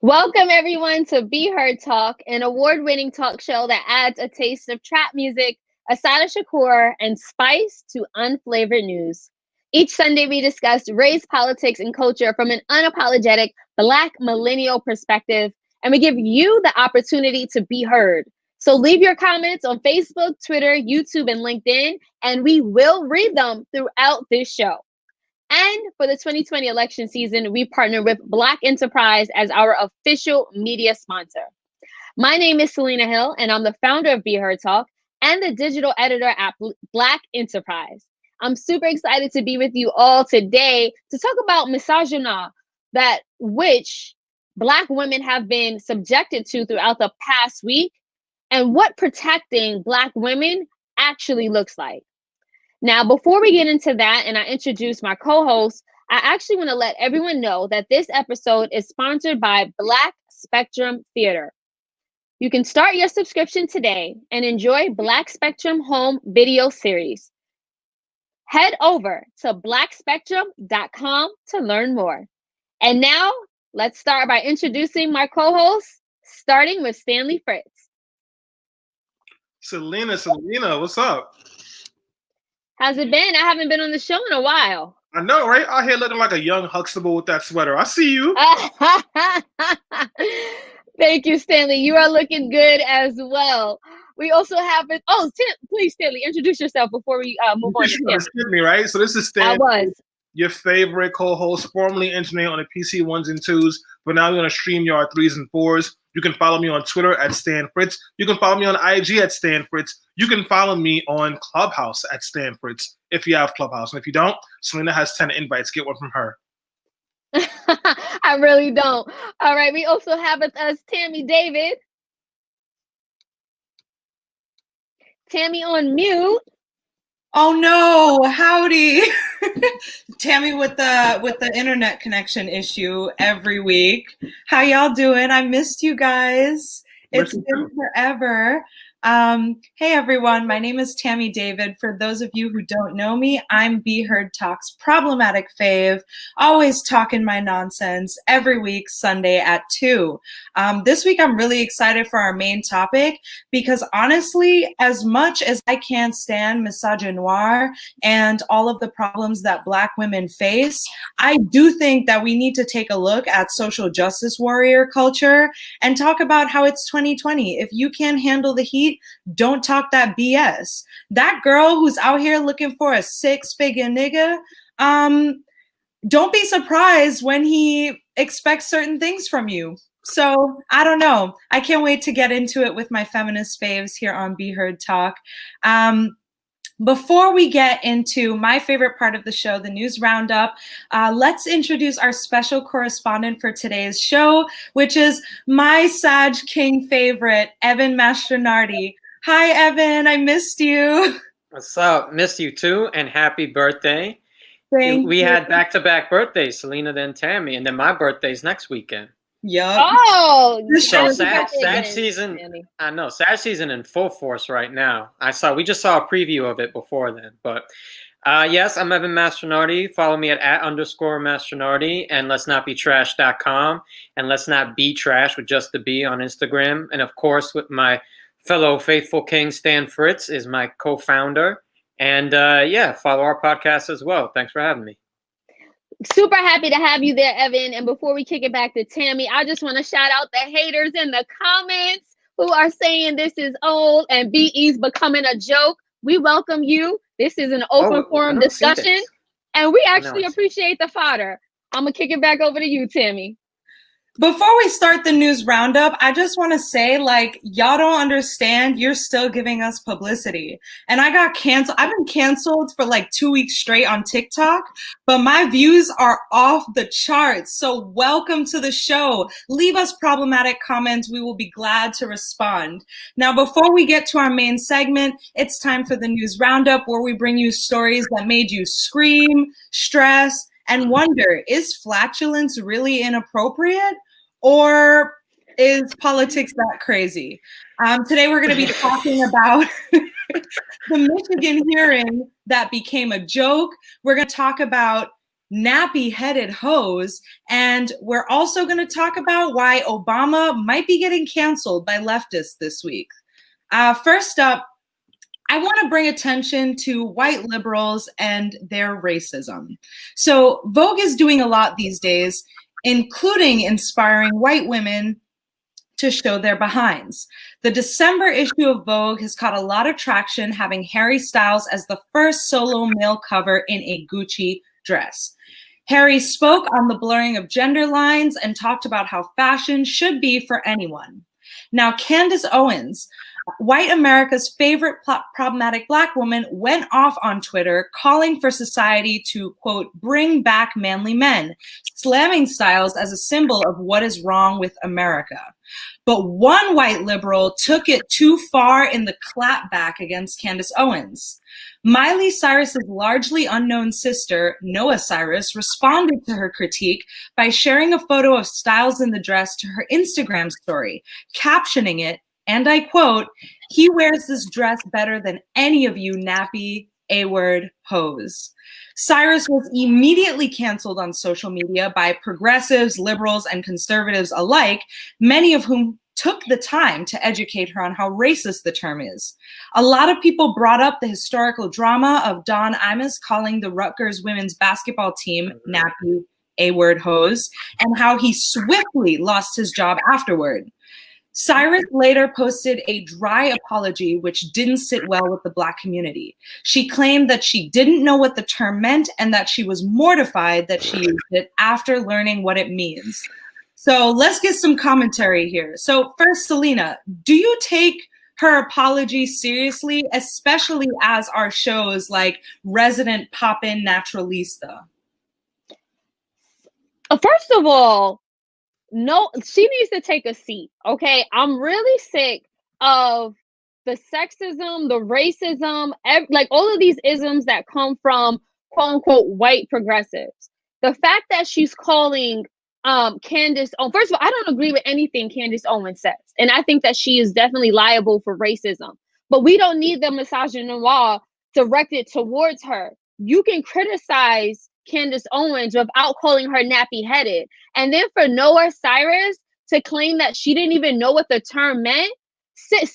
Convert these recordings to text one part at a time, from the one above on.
Welcome, everyone, to Be Heard Talk, an award winning talk show that adds a taste of trap music, a side of Shakur, and spice to unflavored news. Each Sunday, we discuss race, politics, and culture from an unapologetic Black millennial perspective, and we give you the opportunity to be heard. So leave your comments on Facebook, Twitter, YouTube, and LinkedIn, and we will read them throughout this show. And for the 2020 election season, we partner with Black Enterprise as our official media sponsor. My name is Selena Hill, and I'm the founder of Be Heard Talk and the digital editor at Black Enterprise. I'm super excited to be with you all today to talk about misogynoir, that which Black women have been subjected to throughout the past week, and what protecting Black women actually looks like. Now, before we get into that and I introduce my co-host, I actually want to let everyone know that this episode is sponsored by Black Spectrum Theater. You can start your subscription today and enjoy Black Spectrum Home Video Series. Head over to blackspectrum.com to learn more. And now, let's start by introducing my co-hosts, starting with Stanley Fritz. Selena, what's up? How's it been? I haven't been on the show in a while. I know, right? Out here looking like a young Huxtable with that sweater. I see you. Thank you, Stanley. You are looking good as well. We also have it. Oh, please, Stanley, introduce yourself before we move on. You understood me, right? So this is Stanley. I was. Your favorite co-host, formerly engineer on the PC 1s and 2s, but now we're on StreamYard 3s and 4s. You can follow me on Twitter at Stan Fritz. You can follow me on IG at Stan Fritz. You can follow me on Clubhouse at Stan Fritz if you have Clubhouse. And if you don't, Selena has 10 invites. Get one from her. I really don't. All right. We also have with us Tammie David. Tammie on mute. Oh no, howdy. Tammie with the internet connection issue every week. How y'all doing? I missed you guys. It's been forever. Hey everyone, my name is Tammie David. For those of you who don't know me, I'm Be Heard Talk's problematic fave, always talking my nonsense every week, Sunday at 2. This week I'm really excited for our main topic because honestly, as much as I can't stand misogynoir and all of the problems that Black women face, I do think that we need to take a look at social justice warrior culture and talk about how it's 2020. If you can't handle the heat, don't talk that BS. That girl who's out here looking for a 6-figure nigga, don't be surprised when he expects certain things from you. So I don't know. I can't wait to get into it with my feminist faves here on Be Heard Talk. Before we get into my favorite part of the show, the news roundup, let's introduce our special correspondent for today's show, which is my Sag King favorite, Evan Mastronardi. Hi, Evan. I missed you. What's up? Missed you too, and happy birthday. Thank we you. had back-to-back birthdays, Selena, then Tammie, and then my birthday's next weekend. Yup. Oh, so Sag season. I know Sag season in full force right now. We just saw a preview of it before then, but yes, I'm Evan Mastronardi. Follow me at @_Mastronardi and let's not be trash.com and let's not be trash with just the B on Instagram. And of course, with my fellow faithful king Stan Fritz is my co-founder. And yeah, follow our podcast as well. Thanks for having me. Super happy to have you there, Evan. And before we kick it back to Tammie, I just want to shout out the haters in the comments who are saying this is old and BE's becoming a joke. We welcome you. This is an open forum discussion, and we actually appreciate the fodder. I'm going to kick it back over to you, Tammie. Before we start the news roundup, I just want to say, y'all don't understand. You're still giving us publicity. And I got canceled. I've been canceled for 2 weeks straight on TikTok, but my views are off the charts. So welcome to the show. Leave us problematic comments. We will be glad to respond. Now, before we get to our main segment, it's time for the news roundup where we bring you stories that made you scream, stress, and wonder, is flatulence really inappropriate? Or is politics that crazy? Today we're going to be talking about the Michigan hearing that became a joke. We're going to talk about nappy-headed hoes. And we're also going to talk about why Obama might be getting canceled by leftists this week. First up, I want to bring attention to white liberals and their racism. So Vogue is doing a lot these days, including inspiring white women to show their behinds. The December issue of Vogue has caught a lot of traction, having Harry Styles as the first solo male cover in a Gucci dress. Harry spoke on the blurring of gender lines and talked about how fashion should be for anyone. Now, Candace Owens, white America's favorite problematic Black woman, went off on Twitter calling for society to, quote, bring back manly men, slamming Styles as a symbol of what is wrong with America. But one white liberal took it too far in the clapback against Candace Owens. Miley Cyrus's largely unknown sister, Noah Cyrus, responded to her critique by sharing a photo of Styles in the dress to her Instagram story, captioning it, and I quote, "He wears this dress better than any of you nappy A-word hoes." Cyrus was immediately canceled on social media by progressives, liberals, and conservatives alike, many of whom took the time to educate her on how racist the term is. A lot of people brought up the historical drama of Don Imus calling the Rutgers women's basketball team nappy A-word hoes, and how he swiftly lost his job afterward. Cyrus later posted a dry apology, which didn't sit well with the Black community. She claimed that she didn't know what the term meant and that she was mortified that she used it after learning what it means. So let's get some commentary here. So first, Selena, do you take her apology seriously, especially as our shows like Resident Poppin' Naturalista? First of all, no, she needs to take a seat, okay? I'm really sick of the sexism, the racism, like all of these isms that come from quote unquote white progressives. The fact that she's calling Candace, first of all, I don't agree with anything Candace Owens says. And I think that she is definitely liable for racism. But we don't need the misogynoir directed towards her. You can criticize Candace Owens without calling her nappy-headed. And then for Noah Cyrus to claim that she didn't even know what the term meant,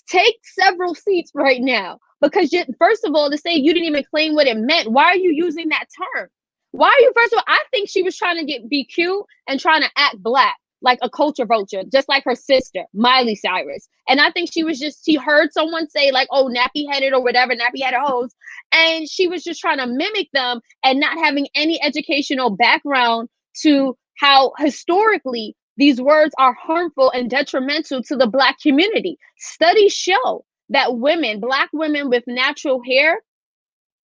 take several seats right now. Because first of all, to say you didn't even claim what it meant, why are you using that term? Why are you, first of all, I think she was trying to be cute and trying to act Black, like a culture vulture, just like her sister, Miley Cyrus. And I think she heard someone say like, oh, nappy-headed or whatever, nappy-headed hoes. And she was just trying to mimic them and not having any educational background to how historically these words are harmful and detrimental to the Black community. Studies show that Black women with natural hair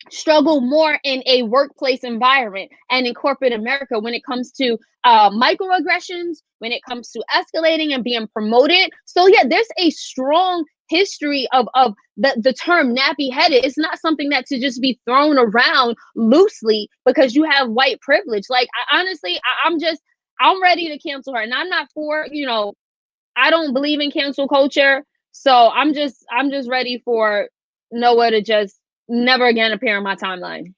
struggle more in a workplace environment and in corporate America when it comes to microaggressions, when it comes to escalating and being promoted. So yeah, there's a strong history of the term nappy-headed. It's not something that to just be thrown around loosely because you have white privilege. Like I'm ready to cancel her, and I'm not for, I don't believe in cancel culture. So I'm just ready for Noah to just never again appear on my timeline.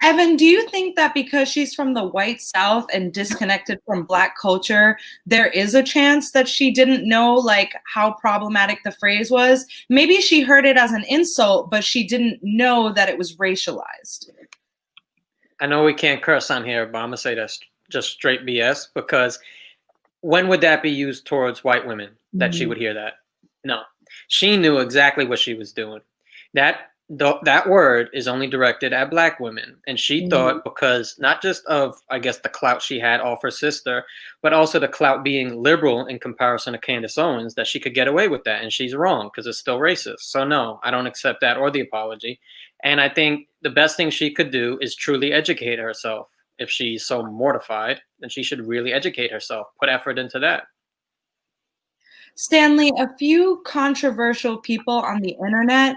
Evan, do you think that because she's from the white South and disconnected from Black culture, there is a chance that she didn't know like how problematic the phrase was? Maybe she heard it as an insult, but she didn't know that it was racialized. I know we can't curse on here, but I'm gonna say that's just straight BS, because when would that be used towards white women that she would hear that? No, she knew exactly what she was doing. That word is only directed at Black women. And she thought, because not just of, I guess, the clout she had off her sister, but also the clout being liberal in comparison to Candace Owens, that she could get away with that. And she's wrong, because it's still racist. So no, I don't accept that or the apology. And I think the best thing she could do is truly educate herself. If she's so mortified, then she should really educate herself, put effort into that. Stanley, a few controversial people on the internet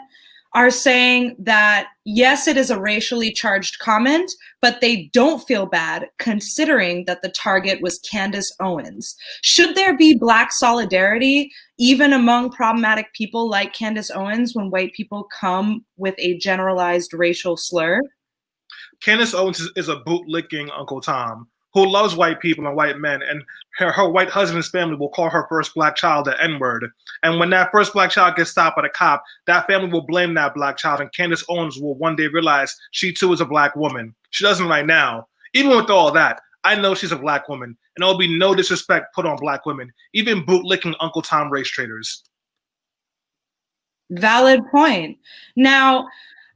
are saying that, yes, it is a racially charged comment, but they don't feel bad considering that the target was Candace Owens. Should there be Black solidarity even among problematic people like Candace Owens when white people come with a generalized racial slur? Candace Owens is a bootlicking Uncle Tom who loves white people and white men, and her white husband's family will call her first black child the N-word. And when that first black child gets stopped by the cop, that family will blame that black child, and Candace Owens will one day realize she too is a black woman. She doesn't right now. Even with all that, I know she's a black woman, and there will be no disrespect put on black women, even bootlicking Uncle Tom race traders. Valid point. Now,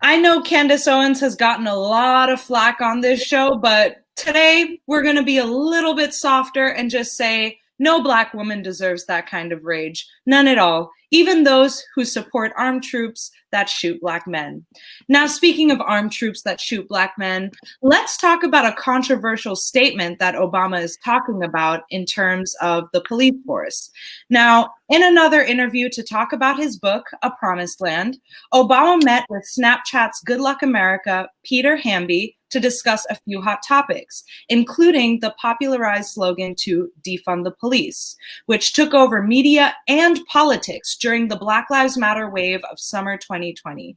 I know Candace Owens has gotten a lot of flack on this show, but today we're going to be a little bit softer and just say no black woman deserves that kind of rage. None at all. Even those who support armed troops that shoot black men. Now, speaking of armed troops that shoot black men, let's talk about a controversial statement that Obama is talking about in terms of the police force. Now, in another interview to talk about his book, A Promised Land, Obama met with Snapchat's Good Luck America, Peter Hamby, to discuss a few hot topics, including the popularized slogan to defund the police, which took over media and politics during the Black Lives Matter wave of summer 2020.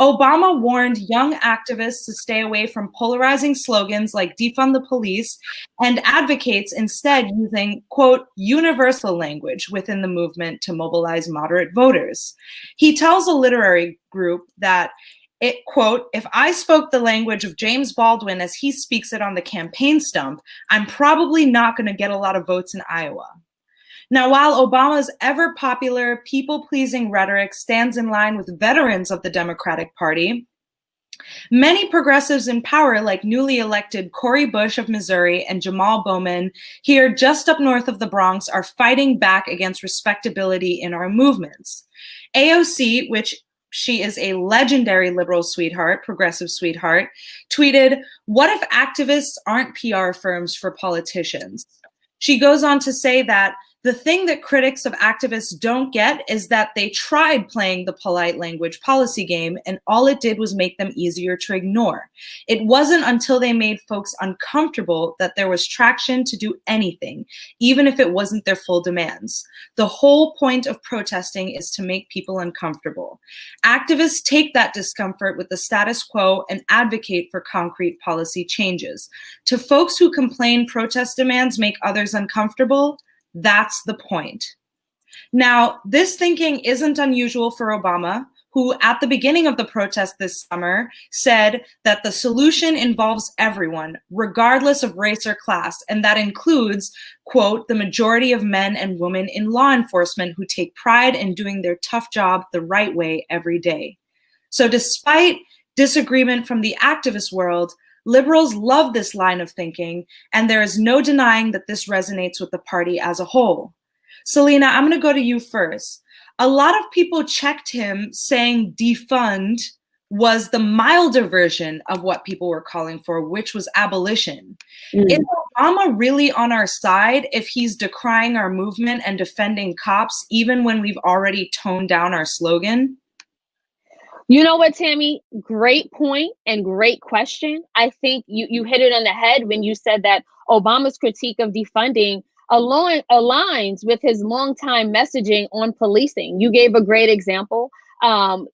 Obama warned young activists to stay away from polarizing slogans like defund the police and advocates instead using, quote, universal language within the movement to mobilize moderate voters. He tells a literary group that it, quote, if I spoke the language of James Baldwin as he speaks it on the campaign stump, I'm probably not going to get a lot of votes in Iowa. Now, while Obama's ever popular people-pleasing rhetoric stands in line with veterans of the Democratic Party, many progressives in power, like newly elected Cori Bush of Missouri and Jamal Bowman here just up north of the Bronx, are fighting back against respectability in our movements. AOC, which she is a legendary liberal sweetheart, progressive sweetheart, tweeted, "What if activists aren't PR firms for politicians?" She goes on to say that the thing that critics of activists don't get is that they tried playing the polite language policy game, and all it did was make them easier to ignore. It wasn't until they made folks uncomfortable that there was traction to do anything, even if it wasn't their full demands. The whole point of protesting is to make people uncomfortable. Activists take that discomfort with the status quo and advocate for concrete policy changes. To folks who complain protest demands make others uncomfortable, that's the point. Now, this thinking isn't unusual for Obama, who at the beginning of the protest this summer said that the solution involves everyone, regardless of race or class, and that includes, quote, the majority of men and women in law enforcement who take pride in doing their tough job the right way every day. So despite disagreement from the activist world, liberals love this line of thinking, and there is no denying that this resonates with the party as a whole. Selena, I'm going to go to you first. A lot of people checked him saying defund was the milder version of what people were calling for, which was abolition. Is Obama really on our side if he's decrying our movement and defending cops, even when we've already toned down our slogan? You know what, Tammie? Great point and great question. I think you hit it on the head when you said that Obama's critique of defunding aligns with his longtime messaging on policing. You gave a great example.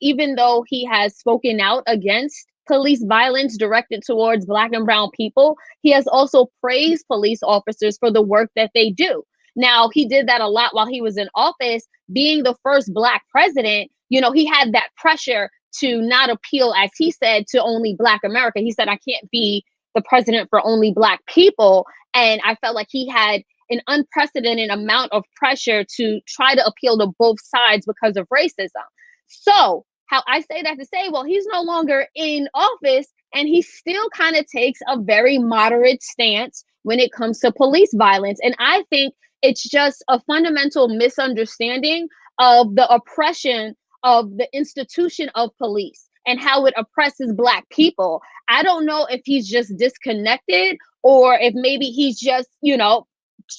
Even though he has spoken out against police violence directed towards Black and brown people, he has also praised police officers for the work that they do. Now, he did that a lot while he was in office. Being the first Black president, you know, he had that pressure to not appeal, as he said, to only Black America. He said, I can't be the president for only Black people. And I felt like he had an unprecedented amount of pressure to try to appeal to both sides because of racism. So how I say that to say, well, he's no longer in office and he still kind of takes a very moderate stance when it comes to police violence. And I think it's just a fundamental misunderstanding of the oppression of the institution of police and how it oppresses Black people. I don't know if he's just disconnected or if maybe he's just, you know,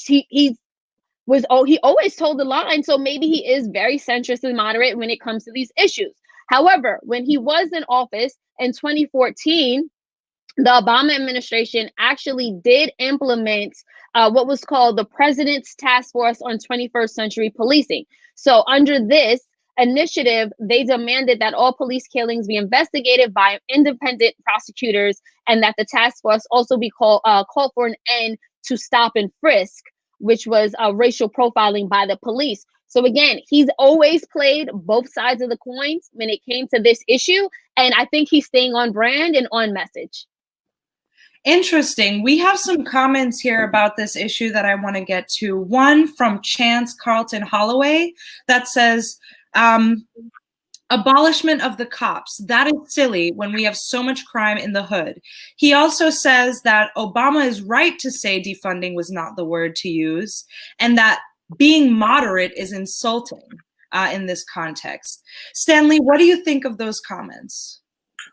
he always told the line. So maybe he is very centrist and moderate when it comes to these issues. However, when he was in office in 2014, the Obama administration actually did implement what was called the President's Task Force on 21st Century Policing. So under this, initiative, they demanded that all police killings be investigated by independent prosecutors, and that the task force also be called for an end to stop and frisk, which was racial profiling by the police. So again, he's always played both sides of the coins when it came to this issue, and I think he's staying on brand and on message. Interesting. We have some comments here about this issue that I want to get to. One from Chance Carlton Holloway that says, abolishment of the cops. That is silly when we have so much crime in the hood. He also says that Obama is right to say defunding was not the word to use, and that being moderate is insulting in this context. Stanley, what do you think of those comments?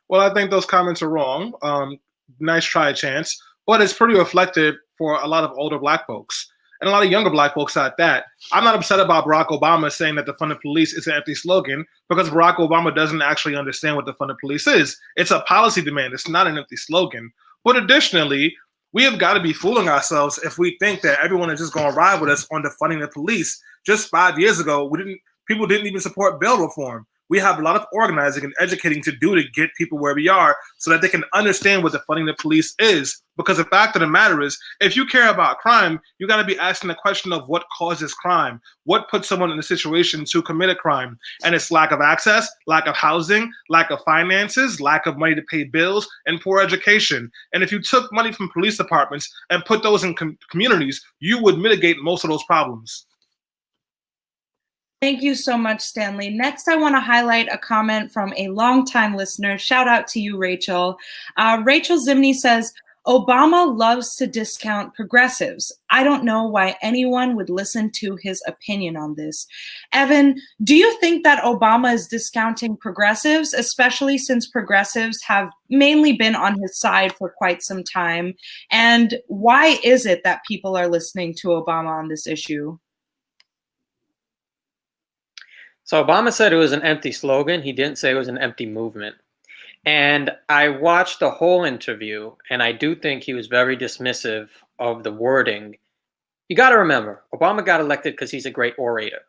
Well, I think those comments are wrong. Nice try, Chance. But it's pretty reflective for a lot of older Black folks and a lot of younger Black folks at that. I'm not upset about Barack Obama saying that defund the police is an empty slogan, because Barack Obama doesn't actually understand what defund the police is. It's a policy demand. It's not an empty slogan. But additionally, we have got to be fooling ourselves if we think that everyone is just going to ride with us on defunding the police. Just 5 years ago, people didn't even support bail reform. We have a lot of organizing and educating to do to get people where we are so that they can understand what defunding the police is. Because the fact of the matter is, if you care about crime, you got to be asking the question of what causes crime, what puts someone in a situation to commit a crime. And it's lack of access, lack of housing, lack of finances, lack of money to pay bills, and poor education. And if you took money from police departments and put those in communities, you would mitigate most of those problems. Thank you so much, Stanley. Next, I want to highlight a comment from a longtime listener. Shout out to you, Rachel. Rachel Zimney says, Obama loves to discount progressives. I don't know why anyone would listen to his opinion on this. Evan, do you think that Obama is discounting progressives, especially since progressives have mainly been on his side for quite some time? And why is it that people are listening to Obama on this issue? So Obama said it was an empty slogan. He didn't say it was an empty movement. And I watched the whole interview, and I do think he was very dismissive of the wording. You got to remember, Obama got elected because he's a great orator.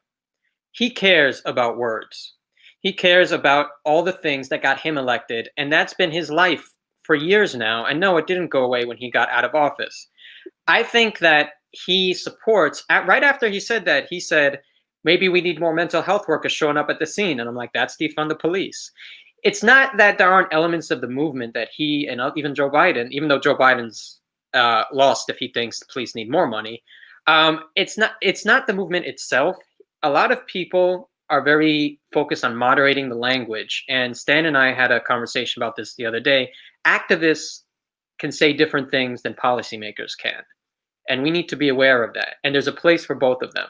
He cares about words. He cares about all the things that got him elected, and that's been his life for years now. And no, it didn't go away when he got out of office. I think that he supports, right after he said that, he said, maybe we need more mental health workers showing up at the scene. And I'm like, that's defund the police. It's not that there aren't elements of the movement that he and even Joe Biden, even though Joe Biden's lost if he thinks the police need more money, it's not the movement itself. A lot of people are very focused on moderating the language. And Stan and I had a conversation about this the other day. Activists can say different things than policymakers can. And we need to be aware of that. And there's a place for both of them.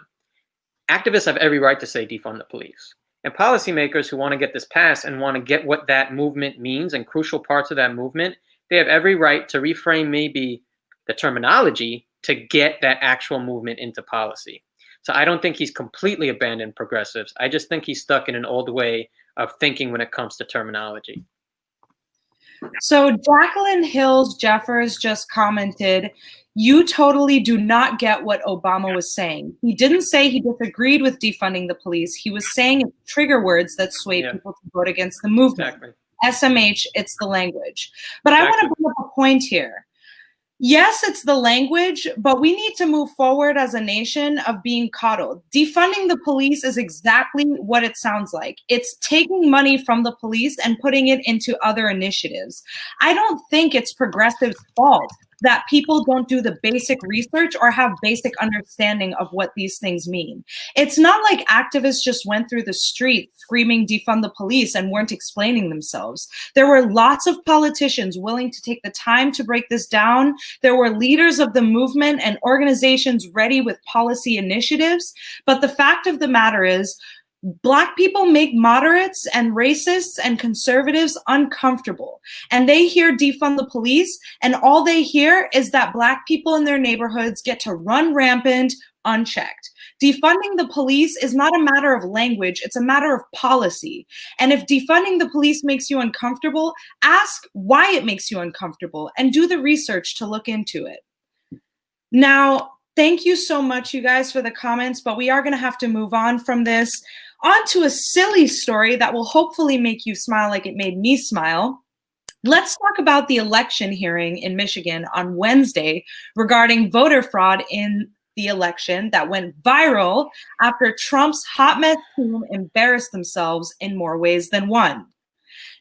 Activists have every right to say defund the police. And policymakers who want to get this passed and want to get what that movement means and crucial parts of that movement, they have every right to reframe maybe the terminology to get that actual movement into policy. So I don't think he's completely abandoned progressives. I just think he's stuck in an old way of thinking when it comes to terminology. So Jacqueline Hills Jeffers just commented, you totally do not get what Obama was saying. He didn't say he disagreed with defunding the police. He was saying it's trigger words that swayed people to vote against the movement. Exactly. SMH, it's the language. But I want to bring up a point here. Yes, it's the language, but we need to move forward as a nation of being coddled. Defunding the police is exactly what it sounds like. It's taking money from the police and putting it into other initiatives. I don't think it's progressives' fault that people don't do the basic research or have basic understanding of what these things mean. It's not like activists just went through the street screaming defund the police and weren't explaining themselves. There were lots of politicians willing to take the time to break this down. There were leaders of the movement and organizations ready with policy initiatives. But the fact of the matter is, Black people make moderates and racists and conservatives uncomfortable. And they hear defund the police, and all they hear is that Black people in their neighborhoods get to run rampant unchecked. Defunding the police is not a matter of language, it's a matter of policy. And if defunding the police makes you uncomfortable, ask why it makes you uncomfortable and do the research to look into it. Now, thank you so much, you guys, for the comments, but we are going to have to move on from this. On to a silly story that will hopefully make you smile like it made me smile. Let's talk about the election hearing in Michigan on Wednesday regarding voter fraud in the election that went viral after Trump's hot mess team embarrassed themselves in more ways than one.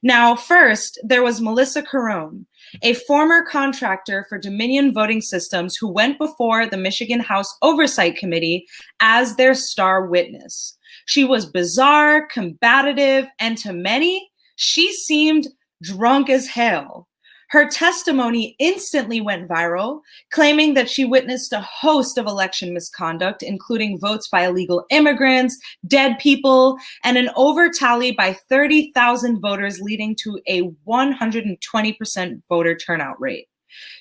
Now, first, there was Melissa Carone, a former contractor for Dominion Voting Systems who went before the Michigan House Oversight Committee as their star witness. She was bizarre, combative, and to many, she seemed drunk as hell. Her testimony instantly went viral, claiming that she witnessed a host of election misconduct, including votes by illegal immigrants, dead people, and an over-tally by 30,000 voters, leading to a 120% voter turnout rate.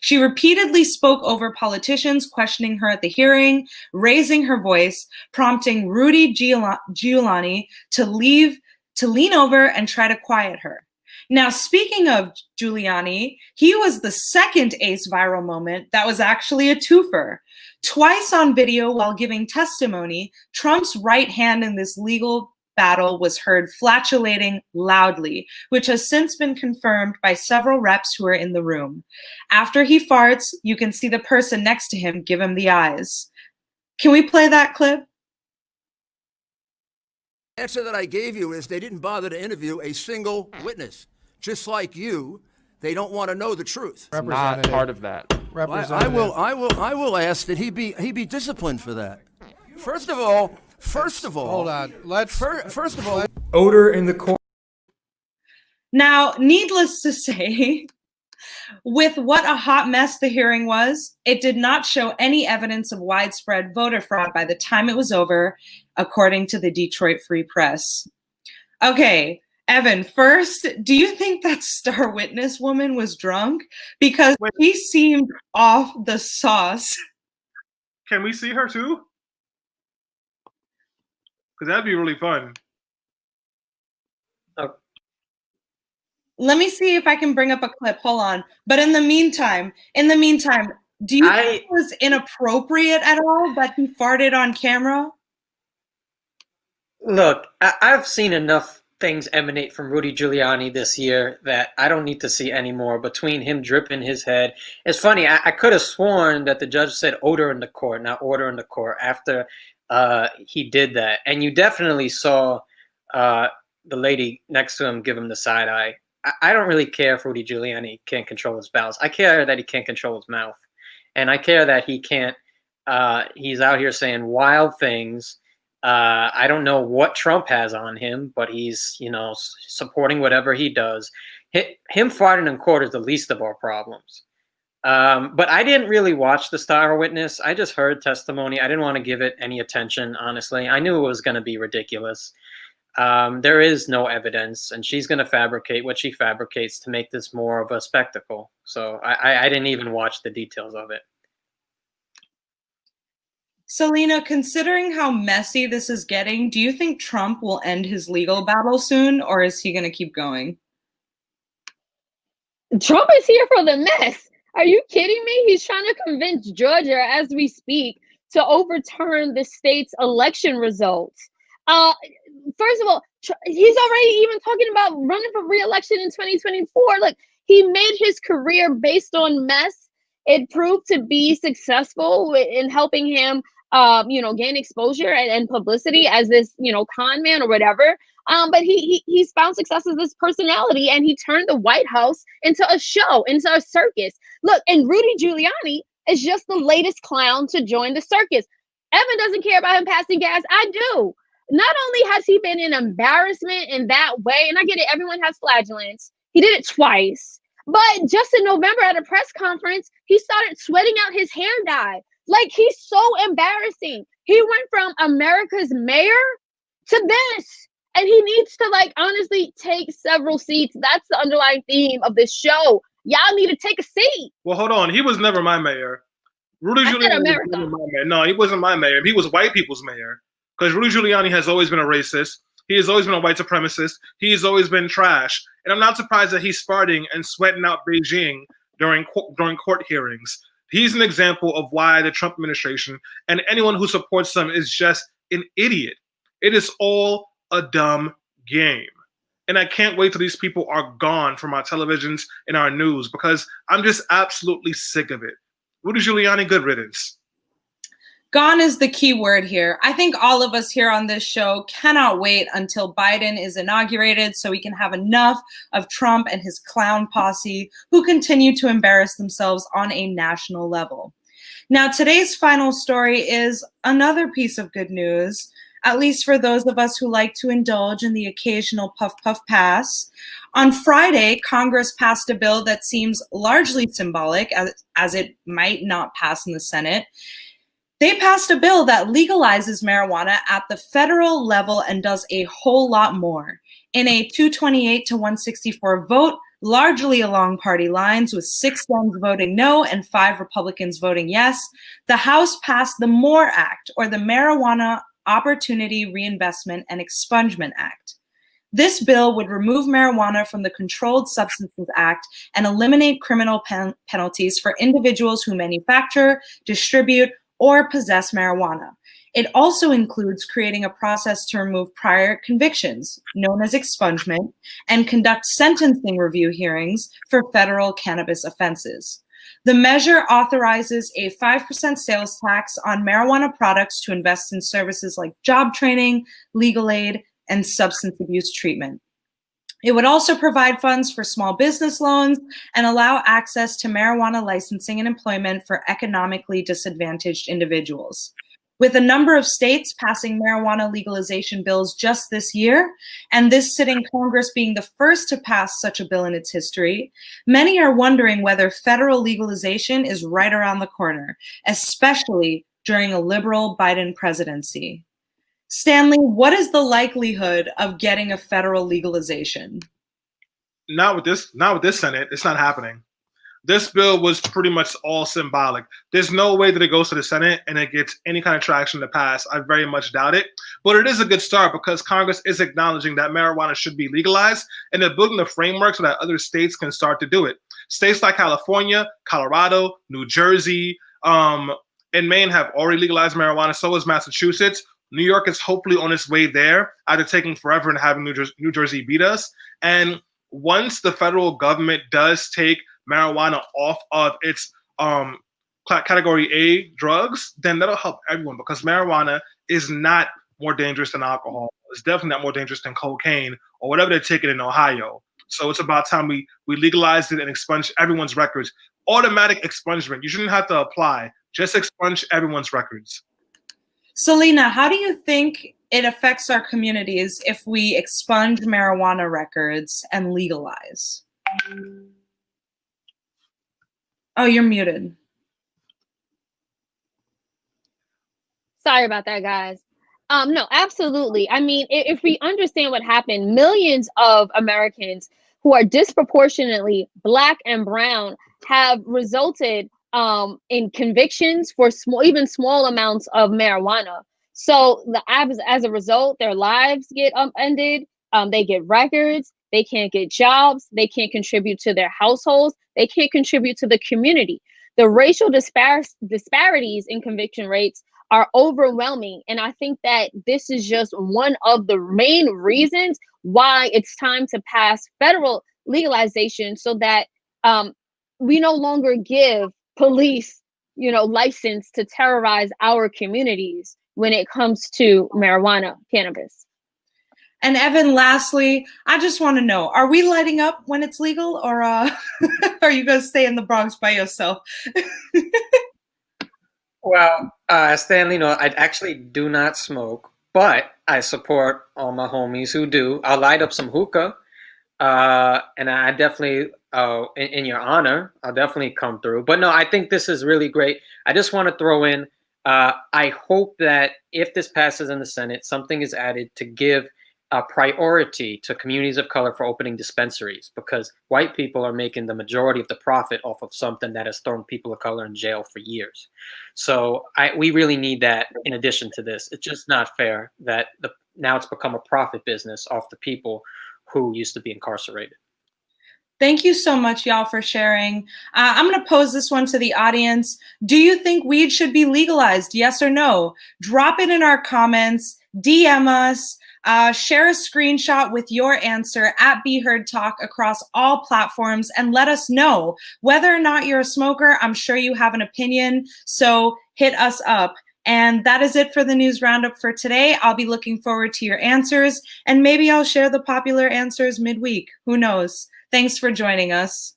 She repeatedly spoke over politicians questioning her at the hearing, raising her voice, prompting Rudy Giuliani to lean over and try to quiet her. Now, speaking of Giuliani, he was the second ace viral moment that was actually a twofer. Twice on video while giving testimony, Trump's right hand in this legal battle was heard flatulating loudly, which has since been confirmed by several reps who are in the room. After he farts, you can see the person next to him give him the eyes. Can we play that clip? The answer that I gave you is they didn't bother to interview a single witness. Just like you, they don't want to know the truth. It's not part of that. Well, I will ask that he be disciplined for that. First of all, hold on. First of all, odor in the corner. Now, needless to say, with what a hot mess the hearing was, it did not show any evidence of widespread voter fraud by the time it was over, according to the Detroit Free Press. Okay, Evan, first, do you think that star witness woman was drunk? Because she seemed off the sauce. Can we see her too? Because that'd be really fun. Let me see if I can bring up a clip. Hold on. But in the meantime, do you think it was inappropriate at all that he farted on camera? Look, I've seen enough things emanate from Rudy Giuliani this year that I don't need to see any more. Between him dripping his head, it's funny. I could have sworn that the judge said odor in the court, not order in the court, after he did that. And you definitely saw the lady next to him give him the side eye. I don't really care if Rudy Giuliani can't control his bowels. I care that he can't control his mouth, and I care that he can't. He's out here saying wild things. I don't know what Trump has on him, but he's, supporting whatever he does. Him farting in court is the least of our problems. But I didn't really watch the star witness. I just heard testimony. I didn't want to give it any attention, honestly. I knew it was going to be ridiculous. There is no evidence, and she's going to fabricate what she fabricates to make this more of a spectacle. So I didn't even watch the details of it. Selena, considering how messy this is getting, do you think Trump will end his legal battle soon, or is he going to keep going? Trump is here for the mess. Are you kidding me? He's trying to convince Georgia, as we speak, to overturn the state's election results. First of all, he's already even talking about running for re-election in 2024. Look, he made his career based on mess. It proved to be successful in helping him, gain exposure and publicity as this, con man or whatever. But he's found success as this personality, and he turned the White House into a show, into a circus. Look, and Rudy Giuliani is just the latest clown to join the circus. Evan doesn't care about him passing gas. I do. Not only has he been an embarrassment in that way, and I get it, everyone has flagellants. He did it twice. But just in November at a press conference, he started sweating out his hair dye. Like, he's so embarrassing. He went from America's mayor to this. And he needs to, honestly take several seats. That's the underlying theme of this show. Y'all need to take a seat. Well, hold on. He was never my mayor. Rudy Giuliani was never my mayor. No, he wasn't my mayor. He was white people's mayor. Because Rudy Giuliani has always been a racist. He has always been a white supremacist. He's always been trash. And I'm not surprised that he's farting and sweating out Beijing during court hearings. He's an example of why the Trump administration and anyone who supports them is just an idiot. It is all a dumb game. And I can't wait till these people are gone from our televisions and our news because I'm just absolutely sick of it. Rudy Giuliani, good riddance. Gone is the key word here. I think all of us here on this show cannot wait until Biden is inaugurated so we can have enough of Trump and his clown posse who continue to embarrass themselves on a national level. Now, today's final story is another piece of good news, at least for those of us who like to indulge in the occasional puff puff pass. On Friday, Congress passed a bill that seems largely symbolic, as it might not pass in the Senate. They passed a bill that legalizes marijuana at the federal level and does a whole lot more. In a 228 to 164 vote, largely along party lines, with 6 Dems voting no and 5 Republicans voting yes, the House passed the MORE Act, or the Marijuana Opportunity Reinvestment and Expungement Act. This bill would remove marijuana from the Controlled Substances Act and eliminate criminal penalties for individuals who manufacture, distribute, or possess marijuana. It also includes creating a process to remove prior convictions, known as expungement, and conduct sentencing review hearings for federal cannabis offenses. The measure authorizes a 5% sales tax on marijuana products to invest in services like job training, legal aid, and substance abuse treatment. It would also provide funds for small business loans and allow access to marijuana licensing and employment for economically disadvantaged individuals. With a number of states passing marijuana legalization bills just this year, and this sitting Congress being the first to pass such a bill in its history, many are wondering whether federal legalization is right around the corner, especially during a liberal Biden presidency. Stanley, what is the likelihood of getting a federal legalization? Not with this Senate. It's not happening. This bill was pretty much all symbolic. There's no way that it goes to the Senate and it gets any kind of traction to pass. I very much doubt it. But it is a good start because Congress is acknowledging that marijuana should be legalized and they're building the framework so that other states can start to do it. States like California, Colorado, New Jersey, and Maine have already legalized marijuana. So is Massachusetts. New York is hopefully on its way there after taking forever and having New Jersey beat us. And once the federal government does take marijuana off of its category A drugs, then that'll help everyone because marijuana is not more dangerous than alcohol. It's definitely not more dangerous than cocaine or whatever they're taking in Ohio. So it's about time we legalized it and expunge everyone's records. Automatic expungement. You shouldn't have to apply. Just expunge everyone's records. Selena, how do you think it affects our communities if we expunge marijuana records and legalize? Oh, you're muted. Sorry about that, guys. No, absolutely. I mean, if we understand what happened, millions of Americans who are disproportionately Black and brown have resulted in convictions for even small amounts of marijuana. So as a result, their lives get ended. They get records. They can't get jobs. They can't contribute to their households. They can't contribute to the community. The racial disparities in conviction rates are overwhelming. And I think that this is just one of the main reasons why it's time to pass federal legalization so that we no longer give police, license to terrorize our communities when it comes to marijuana, cannabis. And Evan, lastly, I just want to know, are we lighting up when it's legal or are you going to stay in the Bronx by yourself? Well, Stanley, I actually do not smoke, but I support all my homies who do. I'll light up some hookah, and I definitely, in your honor, I'll definitely come through. But no, I think this is really great. I just want to throw in, I hope that if this passes in the Senate, something is added to give a priority to communities of color for opening dispensaries, because white people are making the majority of the profit off of something that has thrown people of color in jail for years. So we really need that in addition to this. It's just not fair that now it's become a profit business off the people who used to be incarcerated. Thank you so much, y'all, for sharing. I'm going to pose this one to the audience. Do you think weed should be legalized? Yes or no? Drop it in our comments, DM us. Share a screenshot with your answer at Be Heard Talk across all platforms and let us know whether or not you're a smoker. I'm sure you have an opinion, so hit us up. And that is it for the news roundup for today. I'll be looking forward to your answers, and maybe I'll share the popular answers midweek. Who knows? Thanks for joining us.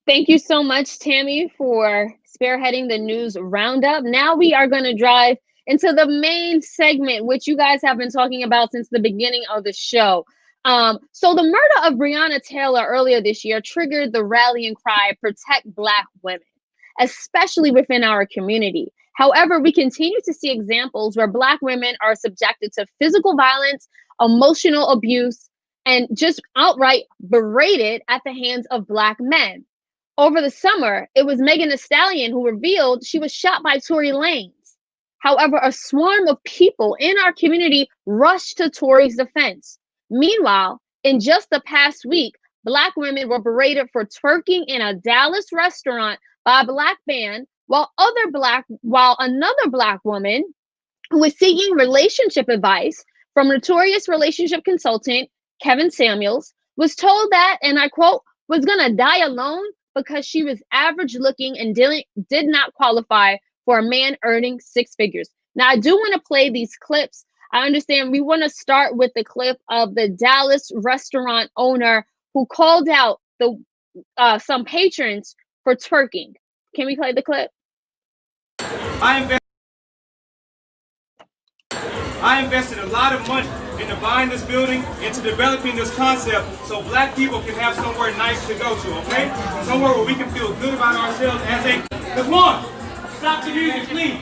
Thank you so much, Tammie, for spearheading the news roundup. Now we are going to drive into the main segment, which you guys have been talking about since the beginning of the show. So the murder of Breonna Taylor earlier this year triggered the rallying cry, "Protect Black women," especially within our community. However, we continue to see examples where Black women are subjected to physical violence, emotional abuse, and just outright berated at the hands of Black men. Over the summer, it was Megan Thee Stallion who revealed she was shot by Tory Lanez. However, a swarm of people in our community rushed to Tory's defense. Meanwhile, in just the past week, Black women were berated for twerking in a Dallas restaurant by a Black man, while another Black woman who was seeking relationship advice from notorious relationship consultant Kevin Samuels was told that, and I quote, was gonna die alone because she was average looking and did not qualify for a man earning six figures. Now, I do want to play these clips. I understand we want to start with the clip of the Dallas restaurant owner who called out some patrons for twerking. Can we play the clip? I invested a lot of money into buying this building, into developing this concept so Black people can have somewhere nice to go to, okay? Somewhere where we can feel good about ourselves as a... Come on! Stop the music, please!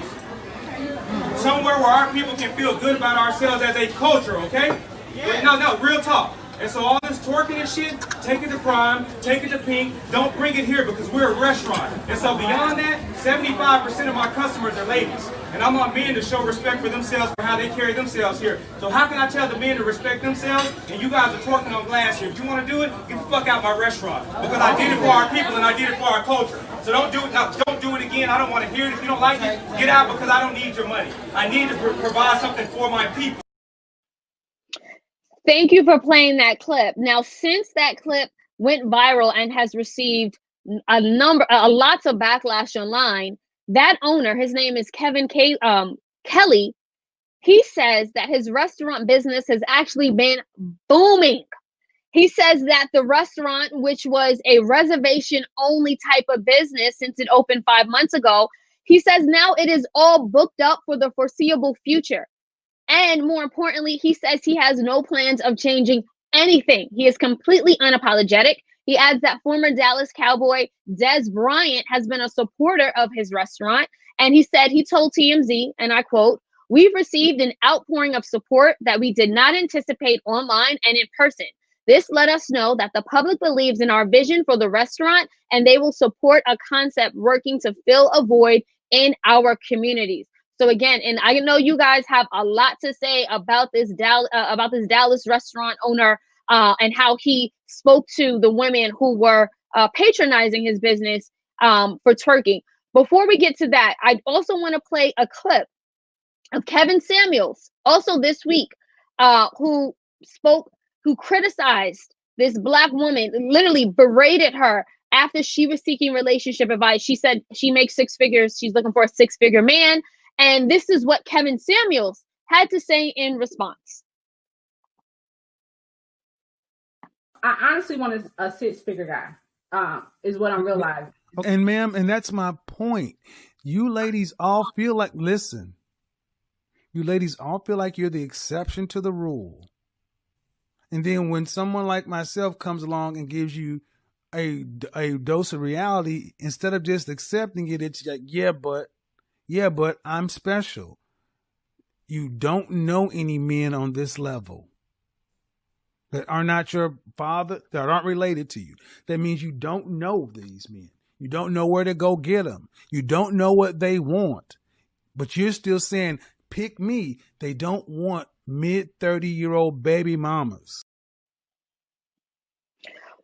Somewhere where our people can feel good about ourselves as a culture, okay? Yeah. No, real talk. And so all this twerking and shit, take it to Prime, take it to Pink, don't bring it here because we're a restaurant. And so beyond that, 75% of my customers are ladies. And I want men to show respect for themselves for how they carry themselves here. So how can I tell the men to respect themselves and you guys are twerking on glass here? If you want to do it, get the fuck out my restaurant. Because I did it for our people and I did it for our culture. So don't do it now. Don't do it again. I don't want to hear it. If you don't like it, get out because I don't need your money. I need to provide something for my people. Thank you for playing that clip. Now, since that clip went viral and has received lots of backlash online, that owner, his name is Kevin Kelly, he says that his restaurant business has actually been booming. He says that the restaurant, which was a reservation-only type of business since it opened 5 months ago, he says now it is all booked up for the foreseeable future. And more importantly, he says he has no plans of changing anything. He is completely unapologetic. He adds that former Dallas Cowboy Dez Bryant has been a supporter of his restaurant. And he said he told TMZ, and I quote, "We've received an outpouring of support that we did not anticipate online and in person. This let us know that the public believes in our vision for the restaurant and they will support a concept working to fill a void in our communities." So again, and I know you guys have a lot to say about this Dallas restaurant owner and how he spoke to the women who were patronizing his business for twerking. Before we get to that, I also want to play a clip of Kevin Samuels, also this week, who criticized this Black woman, literally berated her after she was seeking relationship advice. She said she makes six figures. She's looking for a six-figure man. And this is what Kevin Samuels had to say in response. I honestly want a six-figure guy, is what I'm realizing. And ma'am, and that's my point. You ladies all feel like, listen, you ladies all feel like you're the exception to the rule. And then when someone like myself comes along and gives you a dose of reality, instead of just accepting it, it's like, yeah, but I'm special. You don't know any men on this level that are not your father, that aren't related to you. That means you don't know these men. You don't know where to go get them. You don't know what they want. But you're still saying, pick me. They don't want mid-30-year-old baby mamas.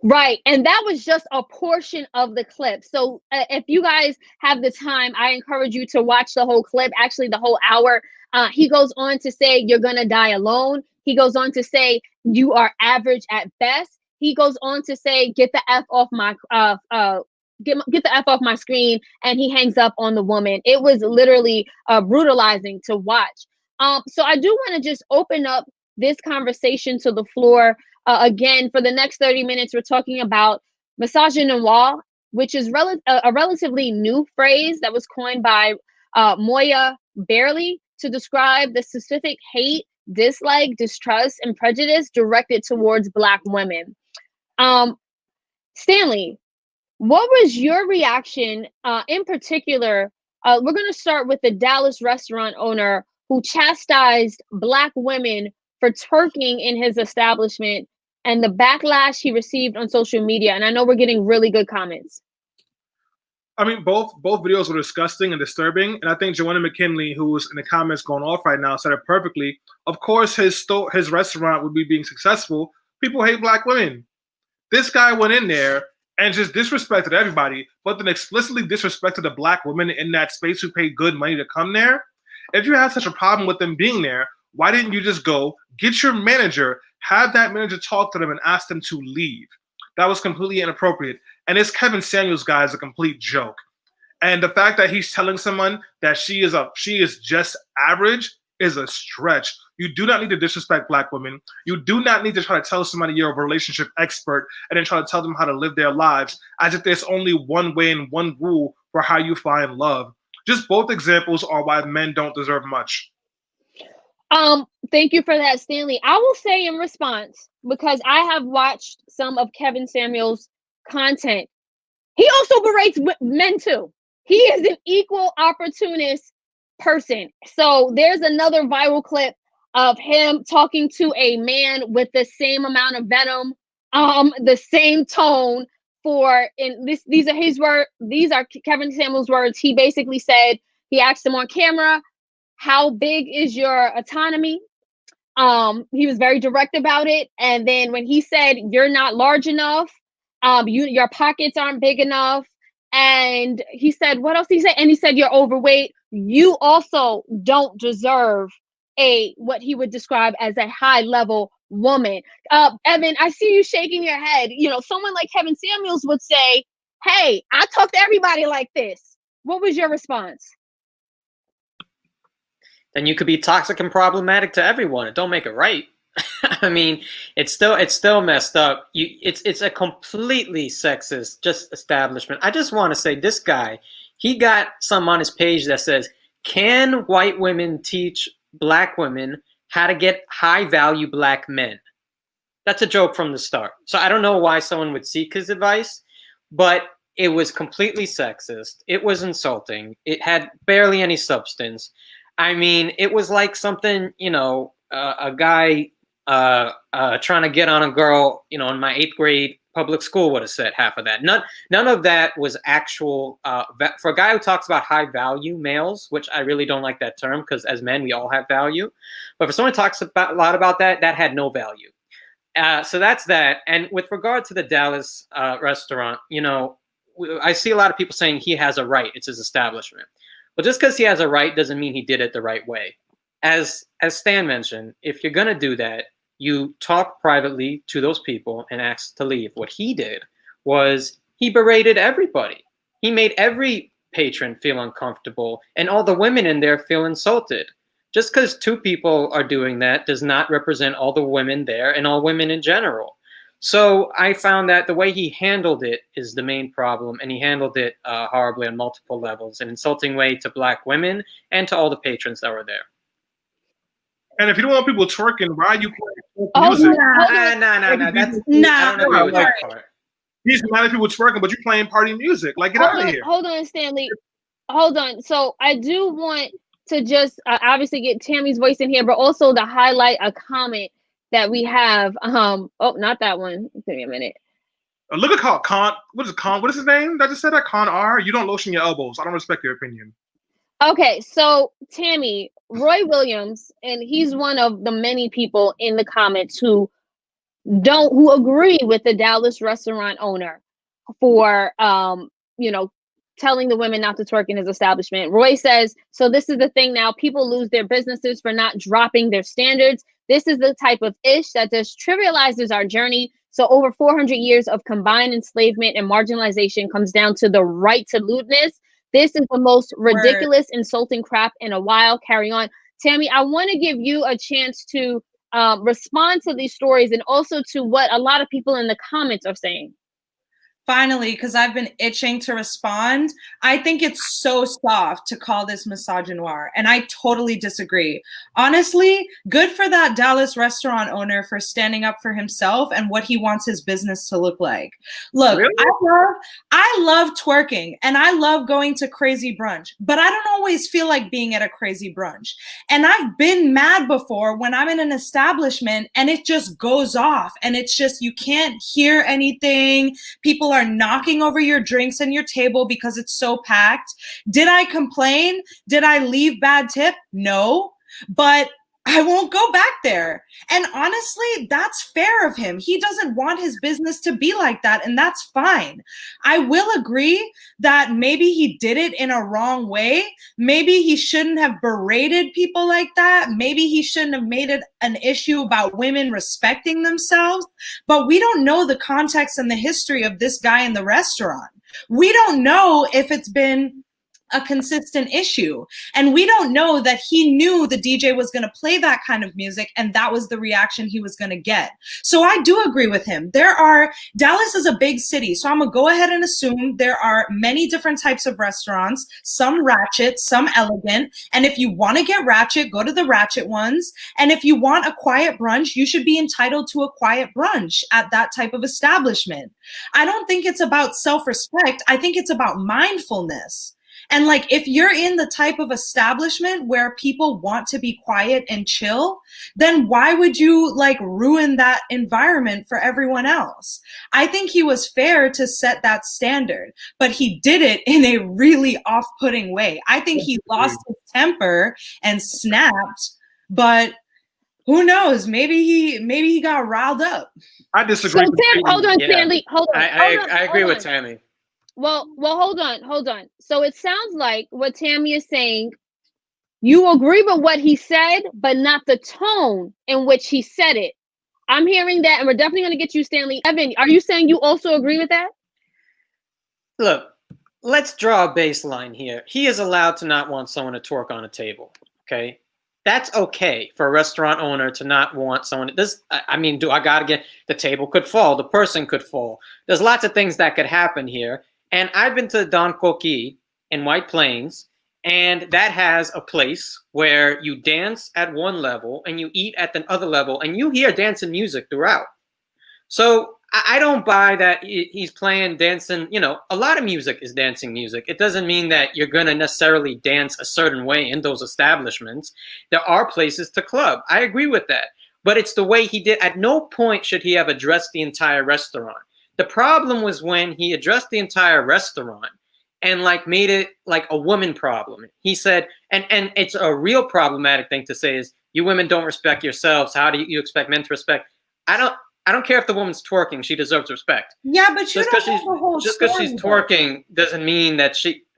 Right. And that was just a portion of the clip. So if you guys have the time, I encourage you to watch the whole clip, actually the whole hour. He goes on to say, you're going to die alone. He goes on to say, you are average at best. He goes on to say, get the F off my, get the F off my screen. And he hangs up on the woman. It was literally brutalizing to watch. So I do want to just open up this conversation to the floor. Again, for the next 30 minutes, we're talking about misogynoir, which is a relatively new phrase that was coined by Moya Barely to describe the specific hate, dislike, distrust, and prejudice directed towards Black women. Stanley, what was your reaction in particular? We're going to start with the Dallas restaurant owner who chastised Black women for twerking in his establishment and the backlash he received on social media. And I know we're getting really good comments. I mean, both videos were disgusting and disturbing. And I think Joanna McKinley, who's in the comments going off right now, said it perfectly. Of course, his restaurant would be being successful. People hate Black women. This guy went in there and just disrespected everybody, but then explicitly disrespected the Black women in that space who paid good money to come there. If you had such a problem with them being there, why didn't you just go get your manager, have that manager talk to them and ask them to leave? That was completely inappropriate. And this Kevin Samuels guy is a complete joke. And the fact that he's telling someone that she is just average is a stretch. You do not need to disrespect Black women. You do not need to try to tell somebody you're a relationship expert and then try to tell them how to live their lives as if there's only one way and one rule for how you find love. Just both examples are why men don't deserve much. Thank you for that, Stanley. I will say in response, because I have watched some of Kevin Samuels' content, he also berates men too. He is an equal opportunist person. So there's another viral clip of him talking to a man with the same amount of venom, the same tone. These are his words. These are Kevin Samuels' words. He basically said, he asked him on camera, how big is your autonomy? He was very direct about it. And then when he said, you're not large enough, your pockets aren't big enough. And he said, what else did he say? And he said, you're overweight. You also don't deserve what he would describe as a high level woman. Evan, I see you shaking your head. You know, someone like Kevin Samuels would say, hey, I talk to everybody like this. What was your response? Then you could be toxic and problematic to everyone. It don't make it right. I mean, it's still messed up. It's a completely sexist just establishment. I just want to say this guy, he got some on his page that says, can white women teach Black women how to get high value Black men? That's a joke from the start. So I don't know why someone would seek his advice, but it was completely sexist. It was insulting. It had barely any substance. I mean, it was like something, a guy trying to get on a girl, in my 8th grade public school would have said half of that. None of that was actual, for a guy who talks about high value males, which I really don't like that term because as men, we all have value. But for someone who talks a lot about that had no value. So that's that. And with regard to the Dallas restaurant, I see a lot of people saying he has a right. It's his establishment. But just because he has a right doesn't mean he did it the right way. As Stan mentioned, if you're going to do that, you talk privately to those people and ask to leave. What he did was he berated everybody. He made every patron feel uncomfortable and all the women in there feel insulted. Just because 2 people are doing that does not represent all the women there and all women in general. So I found that the way he handled it is the main problem, and he handled it horribly on multiple levels, an insulting way to Black women and to all the patrons that were there. And if you don't want people twerking, why are you playing music? No. He's mad at people twerking, but you're playing party music. Like, get out of here. Hold on, Stanley. Hold on. So I do want to just obviously get Tammie's voice in here, but also to highlight a comment that we have. Not that one. Give me a minute. Look at Con. What is Con? What is his name? I just said that Con R. You don't lotion your elbows. I don't respect your opinion. Okay, so Tammie, Roy Williams, and he's one of the many people in the comments who who agree with the Dallas restaurant owner for telling the women not to twerk in his establishment. Roy says, so this is the thing now, people lose their businesses for not dropping their standards. This is the type of ish that just trivializes our journey. So over 400 years of combined enslavement and marginalization comes down to the right to lewdness. This is the most ridiculous, insulting crap in a while. Carry on. Tammie, I want to give you a chance to respond to these stories and also to what a lot of people in the comments are saying. Finally, because I've been itching to respond, I think it's so soft to call this misogynoir, and I totally disagree. Honestly, good for that Dallas restaurant owner for standing up for himself and what he wants his business to look like. Look, really? I love twerking, and I love going to crazy brunch, but I don't always feel like being at a crazy brunch. And I've been mad before when I'm in an establishment and it just goes off, and it's just, you can't hear anything. People are knocking over your drinks and your table because it's so packed. Did I complain? Did I leave bad tip? No, but I won't go back there. And honestly, that's fair of him. He doesn't want his business to be like that, and that's fine. I will agree that maybe he did it in a wrong way. Maybe he shouldn't have berated people like that. Maybe he shouldn't have made it an issue about women respecting themselves. But we don't know the context and the history of this guy in the restaurant. We don't know if it's been a consistent issue. And we don't know that he knew the DJ was going to play that kind of music and that was the reaction he was going to get. So I do agree with him. Dallas is a big city, so I'm going to go ahead and assume there are many different types of restaurants, some ratchet, some elegant. And if you want to get ratchet, go to the ratchet ones. And if you want a quiet brunch, you should be entitled to a quiet brunch at that type of establishment. I don't think it's about self-respect. I think it's about mindfulness. And like, if you're in the type of establishment where people want to be quiet and chill, then why would you like ruin that environment for everyone else? I think he was fair to set that standard, but he did it in a really off-putting way. I think he lost his temper and snapped, but who knows? Maybe he got riled up. I disagree. So, hold on, Stanley. Hold on. I agree with Tammie. Well, hold on. So it sounds like what Tammie is saying, you agree with what he said, but not the tone in which he said it. I'm hearing that, and we're definitely going to get you, Stanley. Evan, are you saying you also agree with that? Look, let's draw a baseline here. He is allowed to not want someone to twerk on a table, okay? That's okay for a restaurant owner to not want someone. Do I got to get, the table could fall, the person could fall. There's lots of things that could happen here. And I've been to Don Coquille in White Plains, and that has a place where you dance at one level and you eat at the other level, and you hear dancing music throughout. So I don't buy that he's playing dancing. A lot of music is dancing music. It doesn't mean that you're going to necessarily dance a certain way in those establishments. There are places to club. I agree with that. But it's the way he did. At no point should he have addressed the entire restaurant. The problem was when he addressed the entire restaurant and like made it like a woman problem. He said, and it's a real problematic thing to say is, you women don't respect yourselves. How do you expect men to respect? I don't care if the woman's twerking, she deserves respect. Yeah, but you don't know the whole story. Just because she's twerking doesn't mean that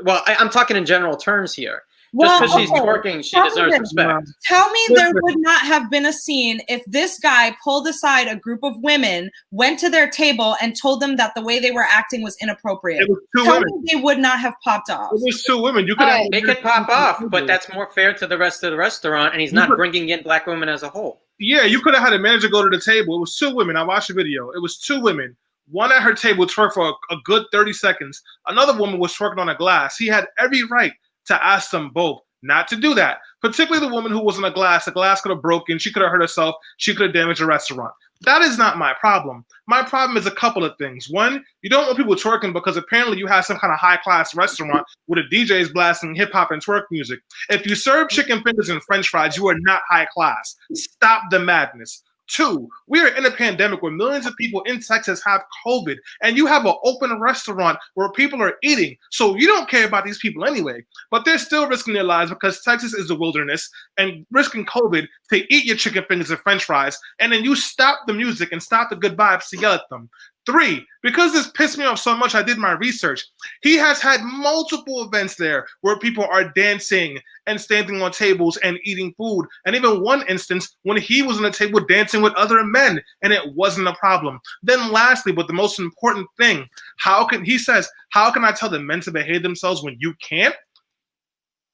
I'm talking in general terms here. Well, just because she's twerking, she deserves respect. Tell me there would not have been a scene if this guy pulled aside a group of women, went to their table, and told them that the way they were acting was inappropriate. It was two Tell women. me they would not have popped off. It was two women. They could pop off, but that's more fair to the rest of the restaurant, and he's not bringing in black women as a whole. Yeah, you could have had a manager go to the table. It was two women. I watched the video. It was two women. One at her table twerked for a good 30 seconds. Another woman was twerking on a glass. He had every right to ask them both not to do that, particularly the woman who was in a glass. The glass could have broken. She could have hurt herself. She could have damaged the restaurant. That is not my problem. My problem is a couple of things. One, you don't want people twerking because apparently you have some kind of high-class restaurant where the DJ is blasting hip-hop and twerk music. If you serve chicken fingers and french fries, you are not high class. Stop the madness. Two, we are in a pandemic where millions of people in Texas have COVID, and you have an open restaurant where people are eating. So you don't care about these people anyway, but they're still risking their lives because Texas is a wilderness and risking COVID to eat your chicken fingers and french fries. And then you stop the music and stop the good vibes to yell at them. Three, because this pissed me off so much, I did my research. He has had multiple events there where people are dancing and standing on tables and eating food. And even one instance when he was on a table dancing with other men and it wasn't a problem. Then lastly, but the most important thing, how can I tell the men to behave themselves when you can't?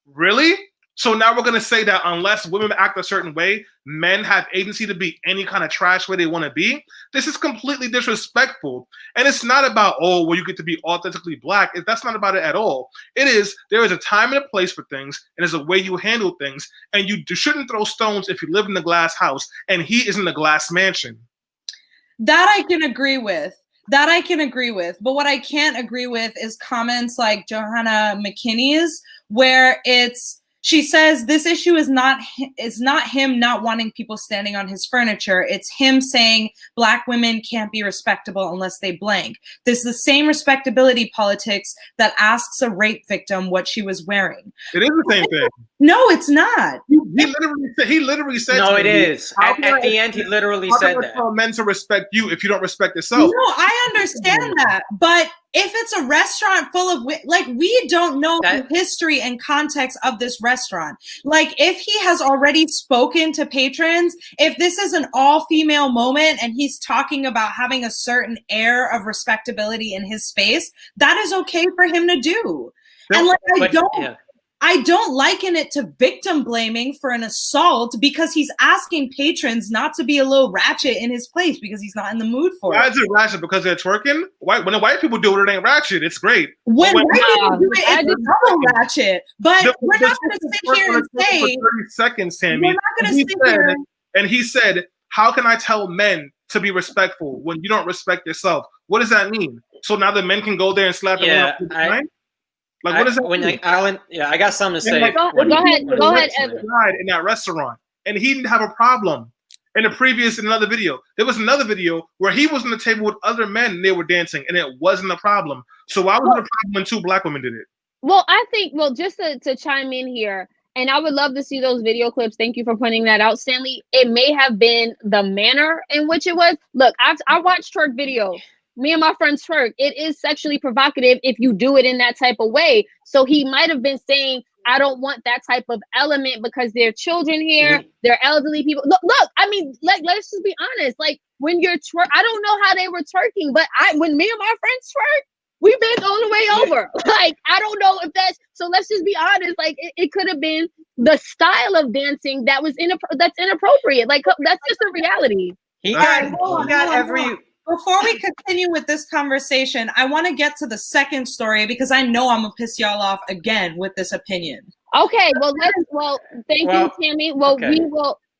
Really? So now we're going to say that unless women act a certain way, men have agency to be any kind of trash where they want to be? This is completely disrespectful. And it's not about, oh, well, you get to be authentically black. That's not about it at all. It is, there is a time and a place for things, and there's a way you handle things, and you shouldn't throw stones if you live in a glass house, and he is in a glass mansion. That I can agree with. But what I can't agree with is comments like Johanna McKinney's, where she says this issue is not him not wanting people standing on his furniture. It's him saying black women can't be respectable unless they blank. This is the same respectability politics that asks a rape victim what she was wearing. It is the same thing. No, it's not. He literally said. No, it is. At the end, he literally said that. How men to respect you if you don't respect yourself? No, I understand that, but if it's a restaurant full of we don't know the history and context of this restaurant. Like, if he has already spoken to patrons, if this is an all-female moment and he's talking about having a certain air of respectability in his space, that is okay for him to do. And I don't liken it to victim blaming for an assault because he's asking patrons not to be a little ratchet in his place because he's not in the mood for it. Why is it ratchet? Because they're twerking? When the white people do it, it ain't ratchet. It's great. When white people do it, it's double ratchet. But we're not going to sit here and say... 30 seconds, Tammie. We're not going to sit here... And he said, how can I tell men to be respectful when you don't respect yourself? What does that mean? So now the men can go there and slap the Like, what is that? Alan, I got something to say. Go ahead, Evan. In that restaurant, and he didn't have a problem. In another video, there was another video where he was on the table with other men and they were dancing, and it wasn't a problem. So why was it a problem when two black women did it? Well, I think, just to chime in here, and I would love to see those video clips. Thank you for pointing that out, Stanley. It may have been the manner in which it was. Look, I watched twerk videos. Me and my friends twerk. It is sexually provocative if you do it in that type of way. So he might have been saying, I don't want that type of element because there are children here, there are elderly people. Look, I mean, let's just be honest. Like, when you're twerk, I don't know how they were twerking, but when me and my friends twerk, we bent all the way over. Like, I don't know if that's, so let's just be honest. Like, it could have been the style of dancing that was that's inappropriate. Like, that's just a reality. He got every... Before we continue with this conversation, I want to get to the second story because I know I'm gonna piss y'all off again with this opinion. Okay, thank you, Tammie. Well, okay.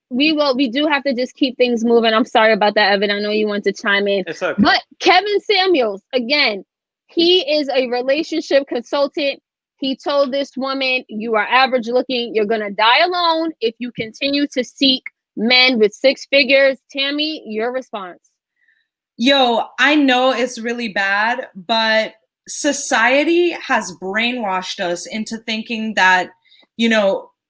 We do have to just keep things moving. I'm sorry about that, Evan. I know you want to chime in. It's okay. But Kevin Samuels, again, he is a relationship consultant. He told this woman, you are average looking. You're going to die alone if you continue to seek men with six figures. Tammie, your response. Yo, I know it's really bad, but society has brainwashed us into thinking that,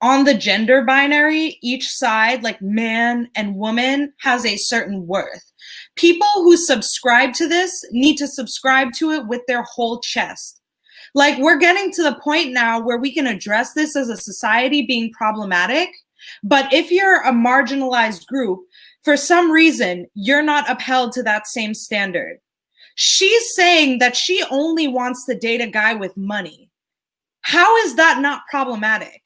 on the gender binary, each side, like man and woman, has a certain worth. People who subscribe to this need to subscribe to it with their whole chest. Like, we're getting to the point now where we can address this as a society being problematic, but if you're a marginalized group, for some reason, you're not upheld to that same standard. She's saying that she only wants to date a guy with money. How is that not problematic?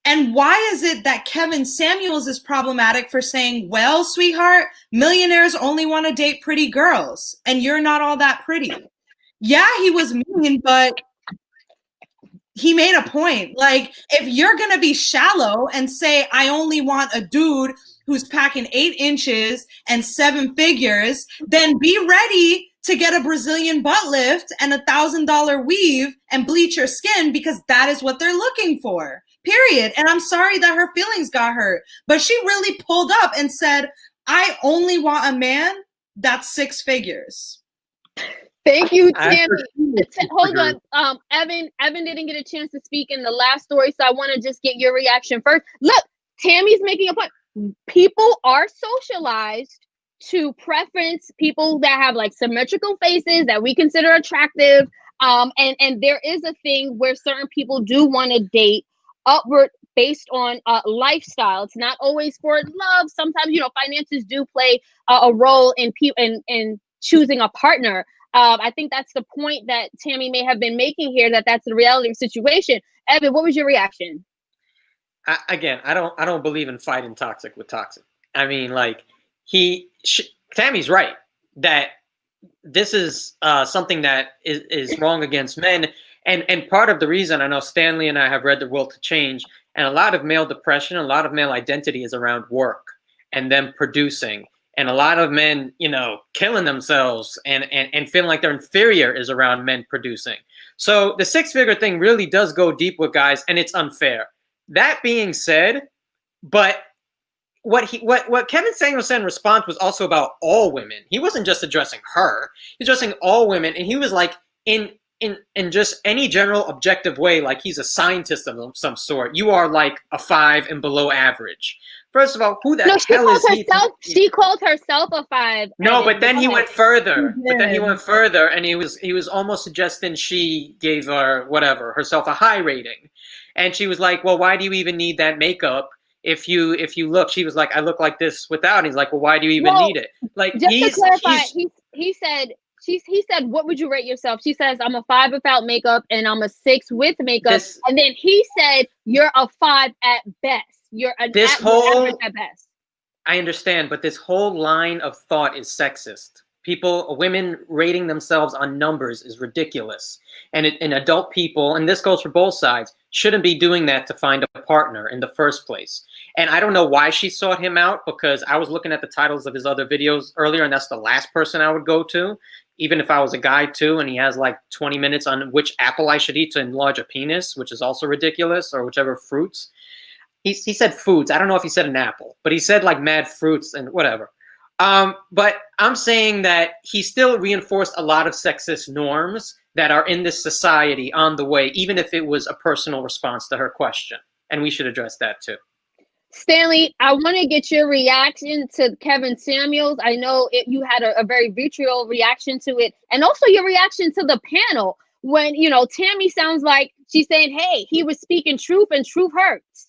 And why is it that Kevin Samuels is problematic for saying, well, sweetheart, millionaires only want to date pretty girls, and you're not all that pretty? Yeah, he was mean, but he made a point. Like, if you're going to be shallow and say, I only want a dude who's packing 8 inches and 7 figures, then be ready to get a Brazilian butt lift and $1,000 weave and bleach your skin, because that is what they're looking for, period. And I'm sorry that her feelings got hurt, but she really pulled up and said, I only want a man that's 6 figures. Thank you, Tammie. Hold on. Evan didn't get a chance to speak in the last story, so I want to just get your reaction first. Look, Tammie's making a point. People are socialized to preference people that have like symmetrical faces that we consider attractive. And there is a thing where certain people do want to date upward based on lifestyle. It's not always for love. Sometimes, you know, finances do play a role in choosing a partner. I think that's the point that Tammie may have been making here, that that's the reality of the situation. Evan, what was your reaction? I don't believe in fighting toxic with toxic. I mean, like Tammie's right that this is something that is wrong against men. And part of the reason, I know Stanley and I have read The Will to Change, and a lot of male depression, a lot of male identity is around work and them producing. And a lot of men, you know, killing themselves and feeling like they're inferior is around men producing. So the 6-figure thing really does go deep with guys, and it's unfair. That being said, but what Kevin Samuels said in response was also about all women. He wasn't just addressing her. He's addressing all women, and he was like, in just any general objective way, like he's a scientist of some sort. You are like a 5 and below average. First of all, who the hell is he? She called herself a 5. No, but then he went further. But then he went further, and he was almost suggesting she gave herself a high rating, and she was like, "Well, why do you even need that makeup? If you look," she was like, "I look like this without." And he's like, "Well, why do you even need it?" Like, just to clarify, he said, "What would you rate yourself?" She says, "I'm a 5 without makeup, and I'm a 6 with makeup." And then he said, "You're a 5 at best. You're an average at best." I understand, but this whole line of thought is sexist. Women rating themselves on numbers is ridiculous. And adult people, and this goes for both sides, shouldn't be doing that to find a partner in the first place. And I don't know why she sought him out, because I was looking at the titles of his other videos earlier, and that's the last person I would go to, even if I was a guy too, and he has like 20 minutes on which apple I should eat to enlarge a penis, which is also ridiculous, or whichever fruits. He said foods. I don't know if he said an apple, but he said like mad fruits and whatever. But I'm saying that he still reinforced a lot of sexist norms that are in this society on the way, even if it was a personal response to her question. And we should address that too. Stanley, I want to get your reaction to Kevin Samuels. I know you had a very vitriol reaction to it, and also your reaction to the panel when, you know, Tammie sounds like she's saying, hey, he was speaking truth and truth hurts.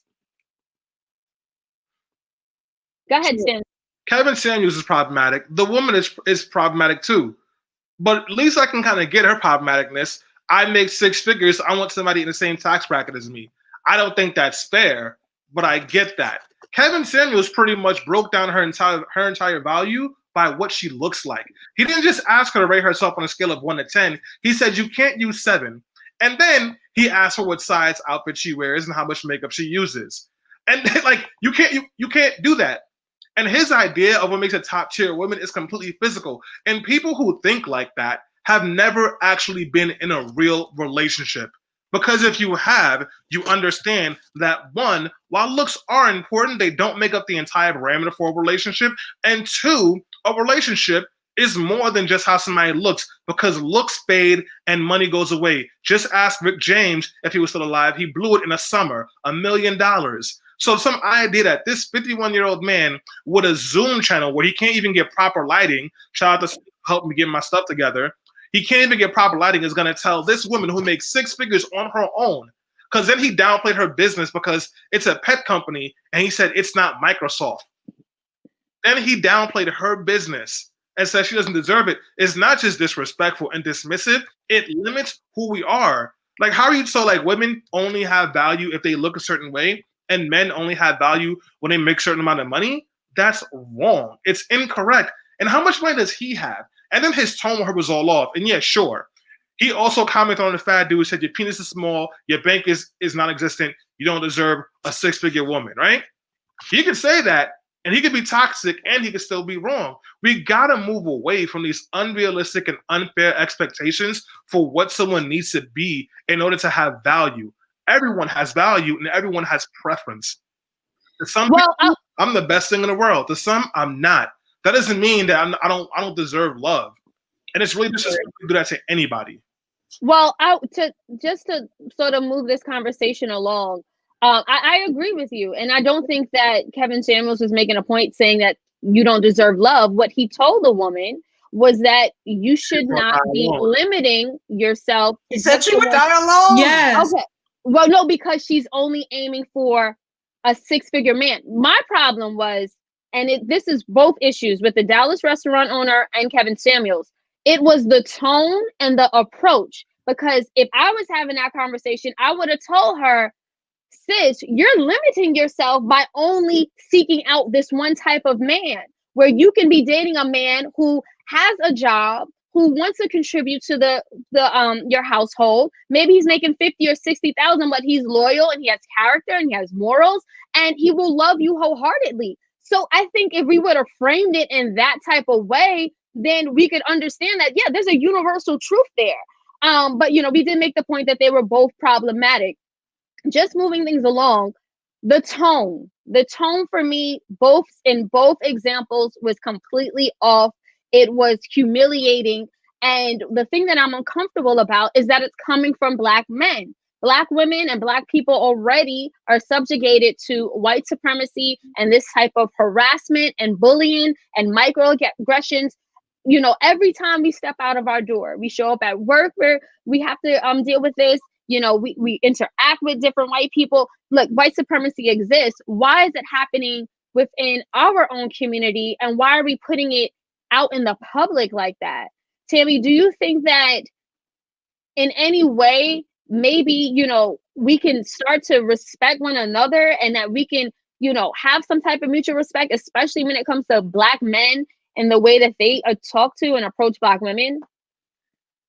Go ahead, Stan. Kevin Samuels is problematic. The woman is problematic too. But at least I can kind of get her problematicness. I make 6 figures. I want somebody in the same tax bracket as me. I don't think that's fair, but I get that. Kevin Samuels pretty much broke down her entire value by what she looks like. He didn't just ask her to rate herself on a scale of 1 to 10. He said you can't use 7. And then he asked her what size outfit she wears and how much makeup she uses. And like you can't do that. And his idea of what makes a top tier woman is completely physical. And people who think like that have never actually been in a real relationship. Because if you have, you understand that 1, while looks are important, they don't make up the entire parameter for a relationship. And 2, a relationship is more than just how somebody looks, because looks fade and money goes away. Just ask Rick James if he was still alive. He blew it in a summer, $1 million. So some idea that this 51-year-old man with a Zoom channel where he can't even get proper lighting, shout out to help me get my stuff together, he can't even get proper lighting, is going to tell this woman who makes 6 figures on her own, because then he downplayed her business because it's a pet company, and he said it's not Microsoft. Then he downplayed her business and said she doesn't deserve it. It's not just disrespectful and dismissive, it limits who we are. Like, how are you so like women only have value if they look a certain way, and men only have value when they make a certain amount of money? That's wrong. It's incorrect. And how much money does he have? And then his tone with her was all off. And yeah, sure. He also commented on the fat dude, said your penis is small, your bank is non-existent, you don't deserve a 6-figure woman, right? He could say that, and he could be toxic, and he could still be wrong. We gotta move away from these unrealistic and unfair expectations for what someone needs to be in order to have value. Everyone has value and everyone has preference. I'm the best thing in the world. To some, I'm not. That doesn't mean that I don't deserve love. And it's really disrespectful to do that to anybody. Well, just to sort of move this conversation along, I agree with you, and I don't think that Kevin Samuels was making a point saying that you don't deserve love. What he told the woman was that you should not be limiting yourself. He said she would die alone. Yes. Okay. Well, no, because she's only aiming for a 6-figure man. My problem was, and this is both issues with the Dallas restaurant owner and Kevin Samuels. It was the tone and the approach. Because if I was having that conversation, I would have told her, sis, you're limiting yourself by only seeking out this one type of man, where you can be dating a man who has a job, who wants to contribute to your household. Maybe he's making 50 or 60,000, but he's loyal and he has character and he has morals, and he will love you wholeheartedly. So I think if we would have framed it in that type of way, then we could understand that, yeah, there's a universal truth there. But, we did make the point that they were both problematic. Just moving things along, the tone for me, in both examples, was completely off. It was humiliating. And the thing that I'm uncomfortable about is that it's coming from Black men. Black women and Black people already are subjugated to white supremacy and this type of harassment and bullying and microaggressions. Every time we step out of our door, we show up at work where we have to deal with this. We interact with different white people. Look, white supremacy exists. Why is it happening within our own community? And why are we putting it out in the public like that? Tammie, do you think that in any way, maybe, we can start to respect one another, and that we can, have some type of mutual respect, especially when it comes to Black men and the way that they talk to and approach Black women?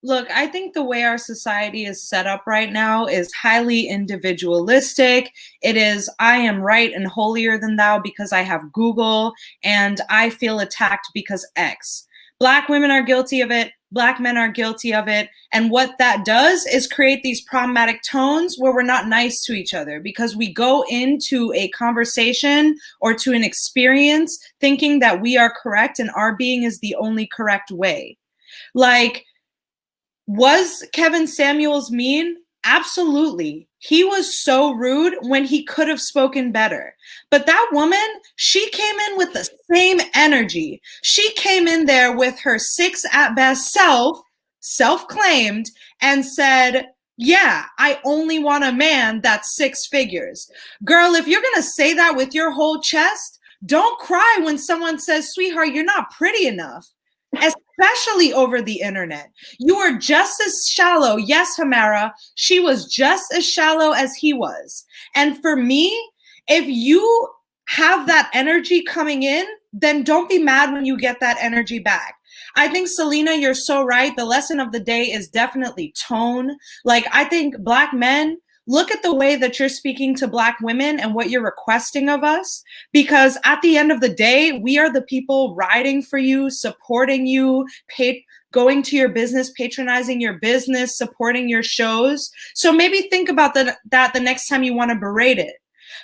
Look, I think the way our society is set up right now is highly individualistic. It is, I am right and holier than thou because I have Google, and I feel attacked because X. Black women are guilty of it. Black men are guilty of it. And what that does is create these problematic tones where we're not nice to each other, because we go into a conversation or to an experience thinking that we are correct and our being is the only correct way. Like, was Kevin Samuels mean? Absolutely. He was so rude when he could have spoken better. But that woman, she came in with the same energy. She came in there with her 6 at best self-claimed, and said, yeah, I only want a man that's 6 figures. Girl, if you're going to say that with your whole chest, don't cry when someone says, sweetheart, you're not pretty enough. Especially over the internet. You are just as shallow. Yes, Hamara, she was just as shallow as he was. And for me, if you have that energy coming in, then don't be mad when you get that energy back. I think, Selena, you're so right. The lesson of the day is definitely tone. Like, I think Black men, look at the way that you're speaking to Black women and what you're requesting of us, because at the end of the day, we are the people riding for you, supporting you, going to your business, patronizing your business, supporting your shows. So maybe think about that the next time you want to berate it.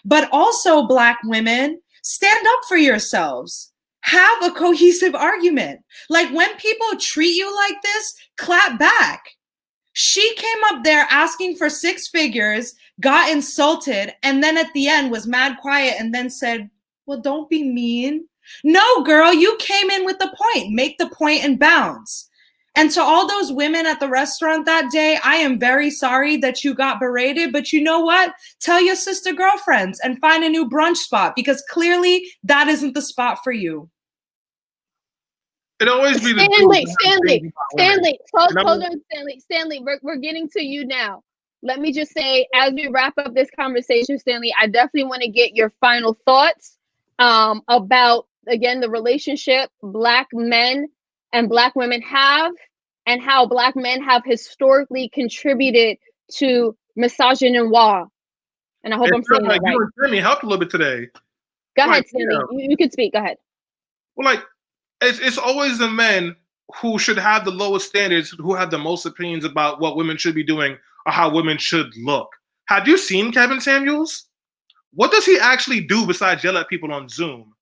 But also, Black women, stand up for yourselves. Have a cohesive argument. Like, when people treat you like this, clap back. She came up there asking for 6 figures, got insulted, and then at the end was mad quiet and then said, well, don't be mean. No, girl, you came in with the point. Make the point and bounce. And to all those women at the restaurant that day, I am very sorry that you got berated, but you know what? Tell your sister girlfriends and find a new brunch spot, because clearly that isn't the spot for you. It always be Stanley, we're getting to you now. Let me just say, as we wrap up this conversation, Stanley, I definitely want to get your final thoughts about, again, the relationship Black men and Black women have, and how Black men have historically contributed to misogynoir. And I hope I'm saying that right. You and Tammie helped a little bit today. Go ahead, Stanley. You can speak. Go ahead. Well, it's always the men who should have the lowest standards, who have the most opinions about what women should be doing or how women should look. Have you seen Kevin Samuels? What does he actually do besides yell at people on Zoom?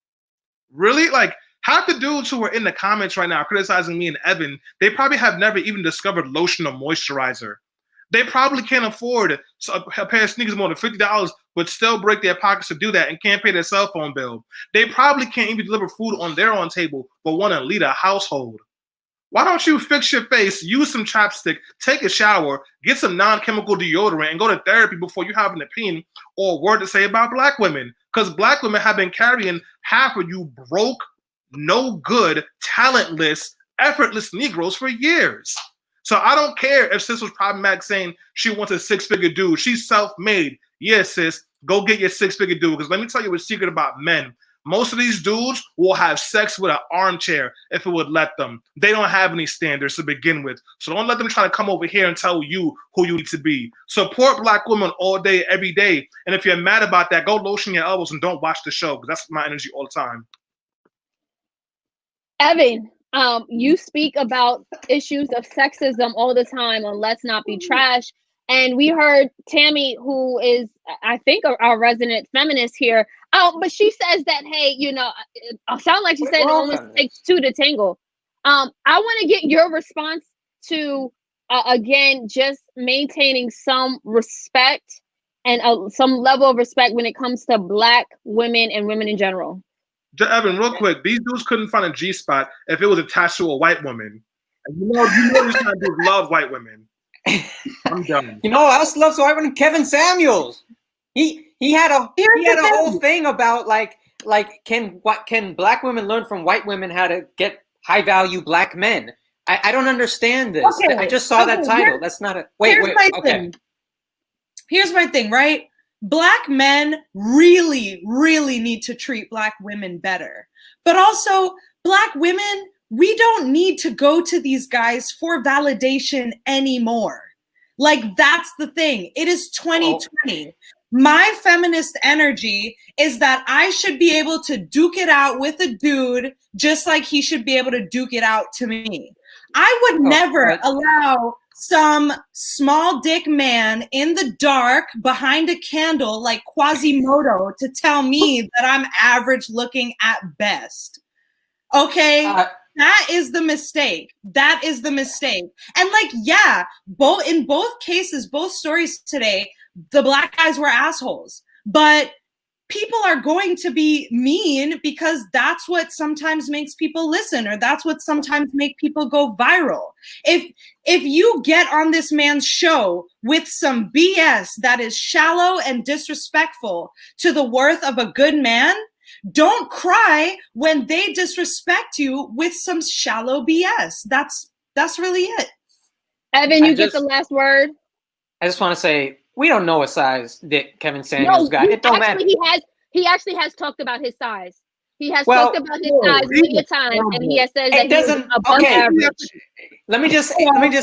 Really? Like, half the dudes who are in the comments right now criticizing me and Evan, they probably have never even discovered lotion or moisturizer. They probably can't afford a pair of sneakers more than $50, but still break their pockets to do that and can't pay their cell phone bill. They probably can't even deliver food on their own table, but want to lead a household. Why don't you fix your face, use some chapstick, take a shower, get some non-chemical deodorant, and go to therapy before you have an opinion or a word to say about black women? Because black women have been carrying half of you broke, no good, talentless, effortless Negroes for years. So I don't care if sis was problematic saying she wants a six-figure dude. She's self-made. Yeah, sis, go get your six-figure dude. Because let me tell you a secret about men. Most of these dudes will have sex with an armchair if it would let them. They don't have any standards to begin with. So don't let them try to come over here and tell you who you need to be. Support black women all day, every day. And if you're mad about that, go lotion your elbows and don't watch the show, because that's my energy all the time. Evan, you speak about issues of sexism all the time on Let's Not Be Trash. And we heard Tammie, who is, I think, our resident feminist here. But she says that, hey, you know, it sounds like she said it almost takes two to tangle. I want to get your response to, again, just maintaining some respect and some level of respect when it comes to black women and women in general. Evan, real quick, these dudes couldn't find a G-spot if it was attached to a white woman. And you know these kind of dudes love white women. I'm done. You know, I just love white women. Kevin Samuels. He had a whole thing about like can black women learn from white women how to get high value black men? I don't understand this. Okay, I just saw that title. That's not a wait. Okay. Here's my thing, right? Black men really, really need to treat black women better. But also, black women, we don't need to go to these guys for validation anymore. Like, that's the thing. It is 2020. Oh. My feminist energy is that I should be able to duke it out with a dude just like he should be able to duke it out to me. I would never allow some small dick man in the dark behind a candle like Quasimodo to tell me that I'm average looking at best. Okay? That is the mistake. That is the mistake. And like, yeah, in both cases, both stories today, the black guys were assholes. But people are going to be mean because that's what sometimes makes people listen, or that's what sometimes make people go viral. If you get on this man's show with some BS that is shallow and disrespectful to the worth of a good man, don't cry when they disrespect you with some shallow BS. That's really it. Evan, you get the last word. I just want to say, we don't know what size that Kevin Samuels got. It don't matter. He actually has talked about his size. He has talked about his size many a time, and he has said that he is above average. Let me just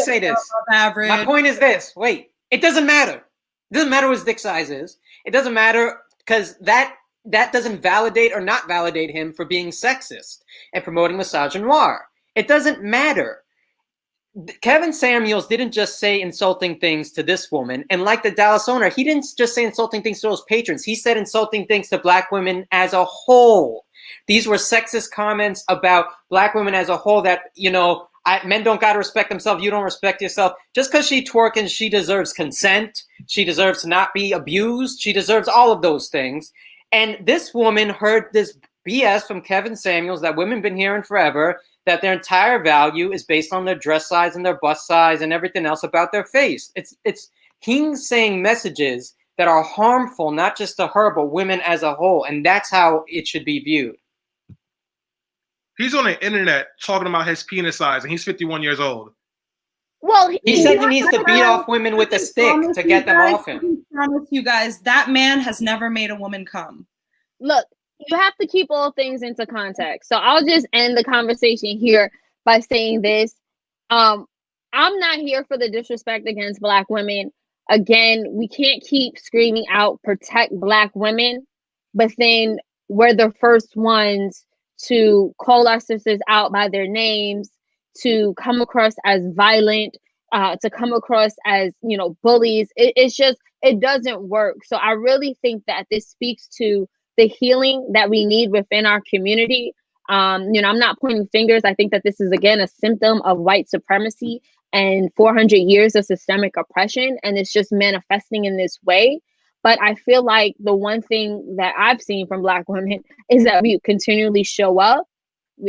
say this. Average. My point is this. Wait, it doesn't matter. It doesn't matter what his dick size is. It doesn't matter because that doesn't validate or not validate him for being sexist and promoting misogynoir. It doesn't matter. Kevin Samuels didn't just say insulting things to this woman. And like the Dallas owner, he didn't just say insulting things to those patrons. He said insulting things to black women as a whole. These were sexist comments about black women as a whole that, you know, men don't got to respect themselves. You don't respect yourself. Just because she twerking, she deserves consent. She deserves to not be abused. She deserves all of those things. And this woman heard this BS from Kevin Samuels that women been hearing forever, that their entire value is based on their dress size and their bust size and everything else about their face. It's he's saying messages that are harmful, not just to her, but women as a whole. And that's how it should be viewed. He's on the internet talking about his penis size, and he's 51 years old. Well, he said he needs to beat off women with a stick to get them off him. I promise you guys, that man has never made a woman come. Look, you have to keep all things into context. So I'll just end the conversation here by saying this. I'm not here for the disrespect against black women. Again, we can't keep screaming out, protect black women, but then we're the first ones to call our sisters out by their names, to come across as violent, to come across as, you know, bullies. It's just, it doesn't work. So I really think that this speaks to the healing that we need within our community. I'm not pointing fingers. I think that this is, again, a symptom of white supremacy and 400 years of systemic oppression, and it's just manifesting in this way. But I feel like the one thing that I've seen from Black women is that we continually show up,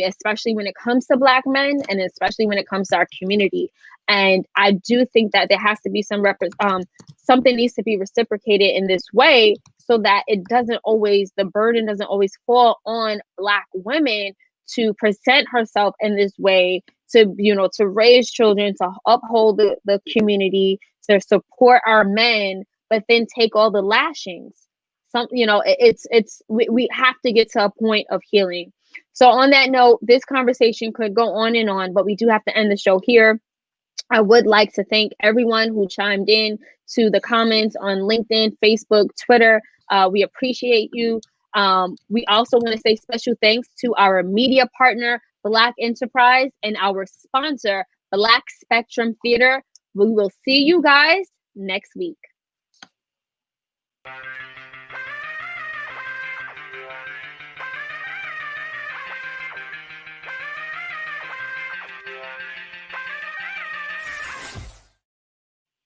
especially when it comes to Black men, and especially when it comes to our community. And I do think that there has to be something needs to be reciprocated in this way, so that the burden doesn't always fall on Black women to present herself in this way, to raise children, to uphold the community, to support our men, but then take all the lashings. We have to get to a point of healing. So on that note, this conversation could go on, but we do have to end the show here. I would like to thank everyone who chimed in to the comments on LinkedIn, Facebook, Twitter. We appreciate you. We also want to say special thanks to our media partner, Black Enterprise, and our sponsor, Black Spectrum Theater. We will see you guys next week.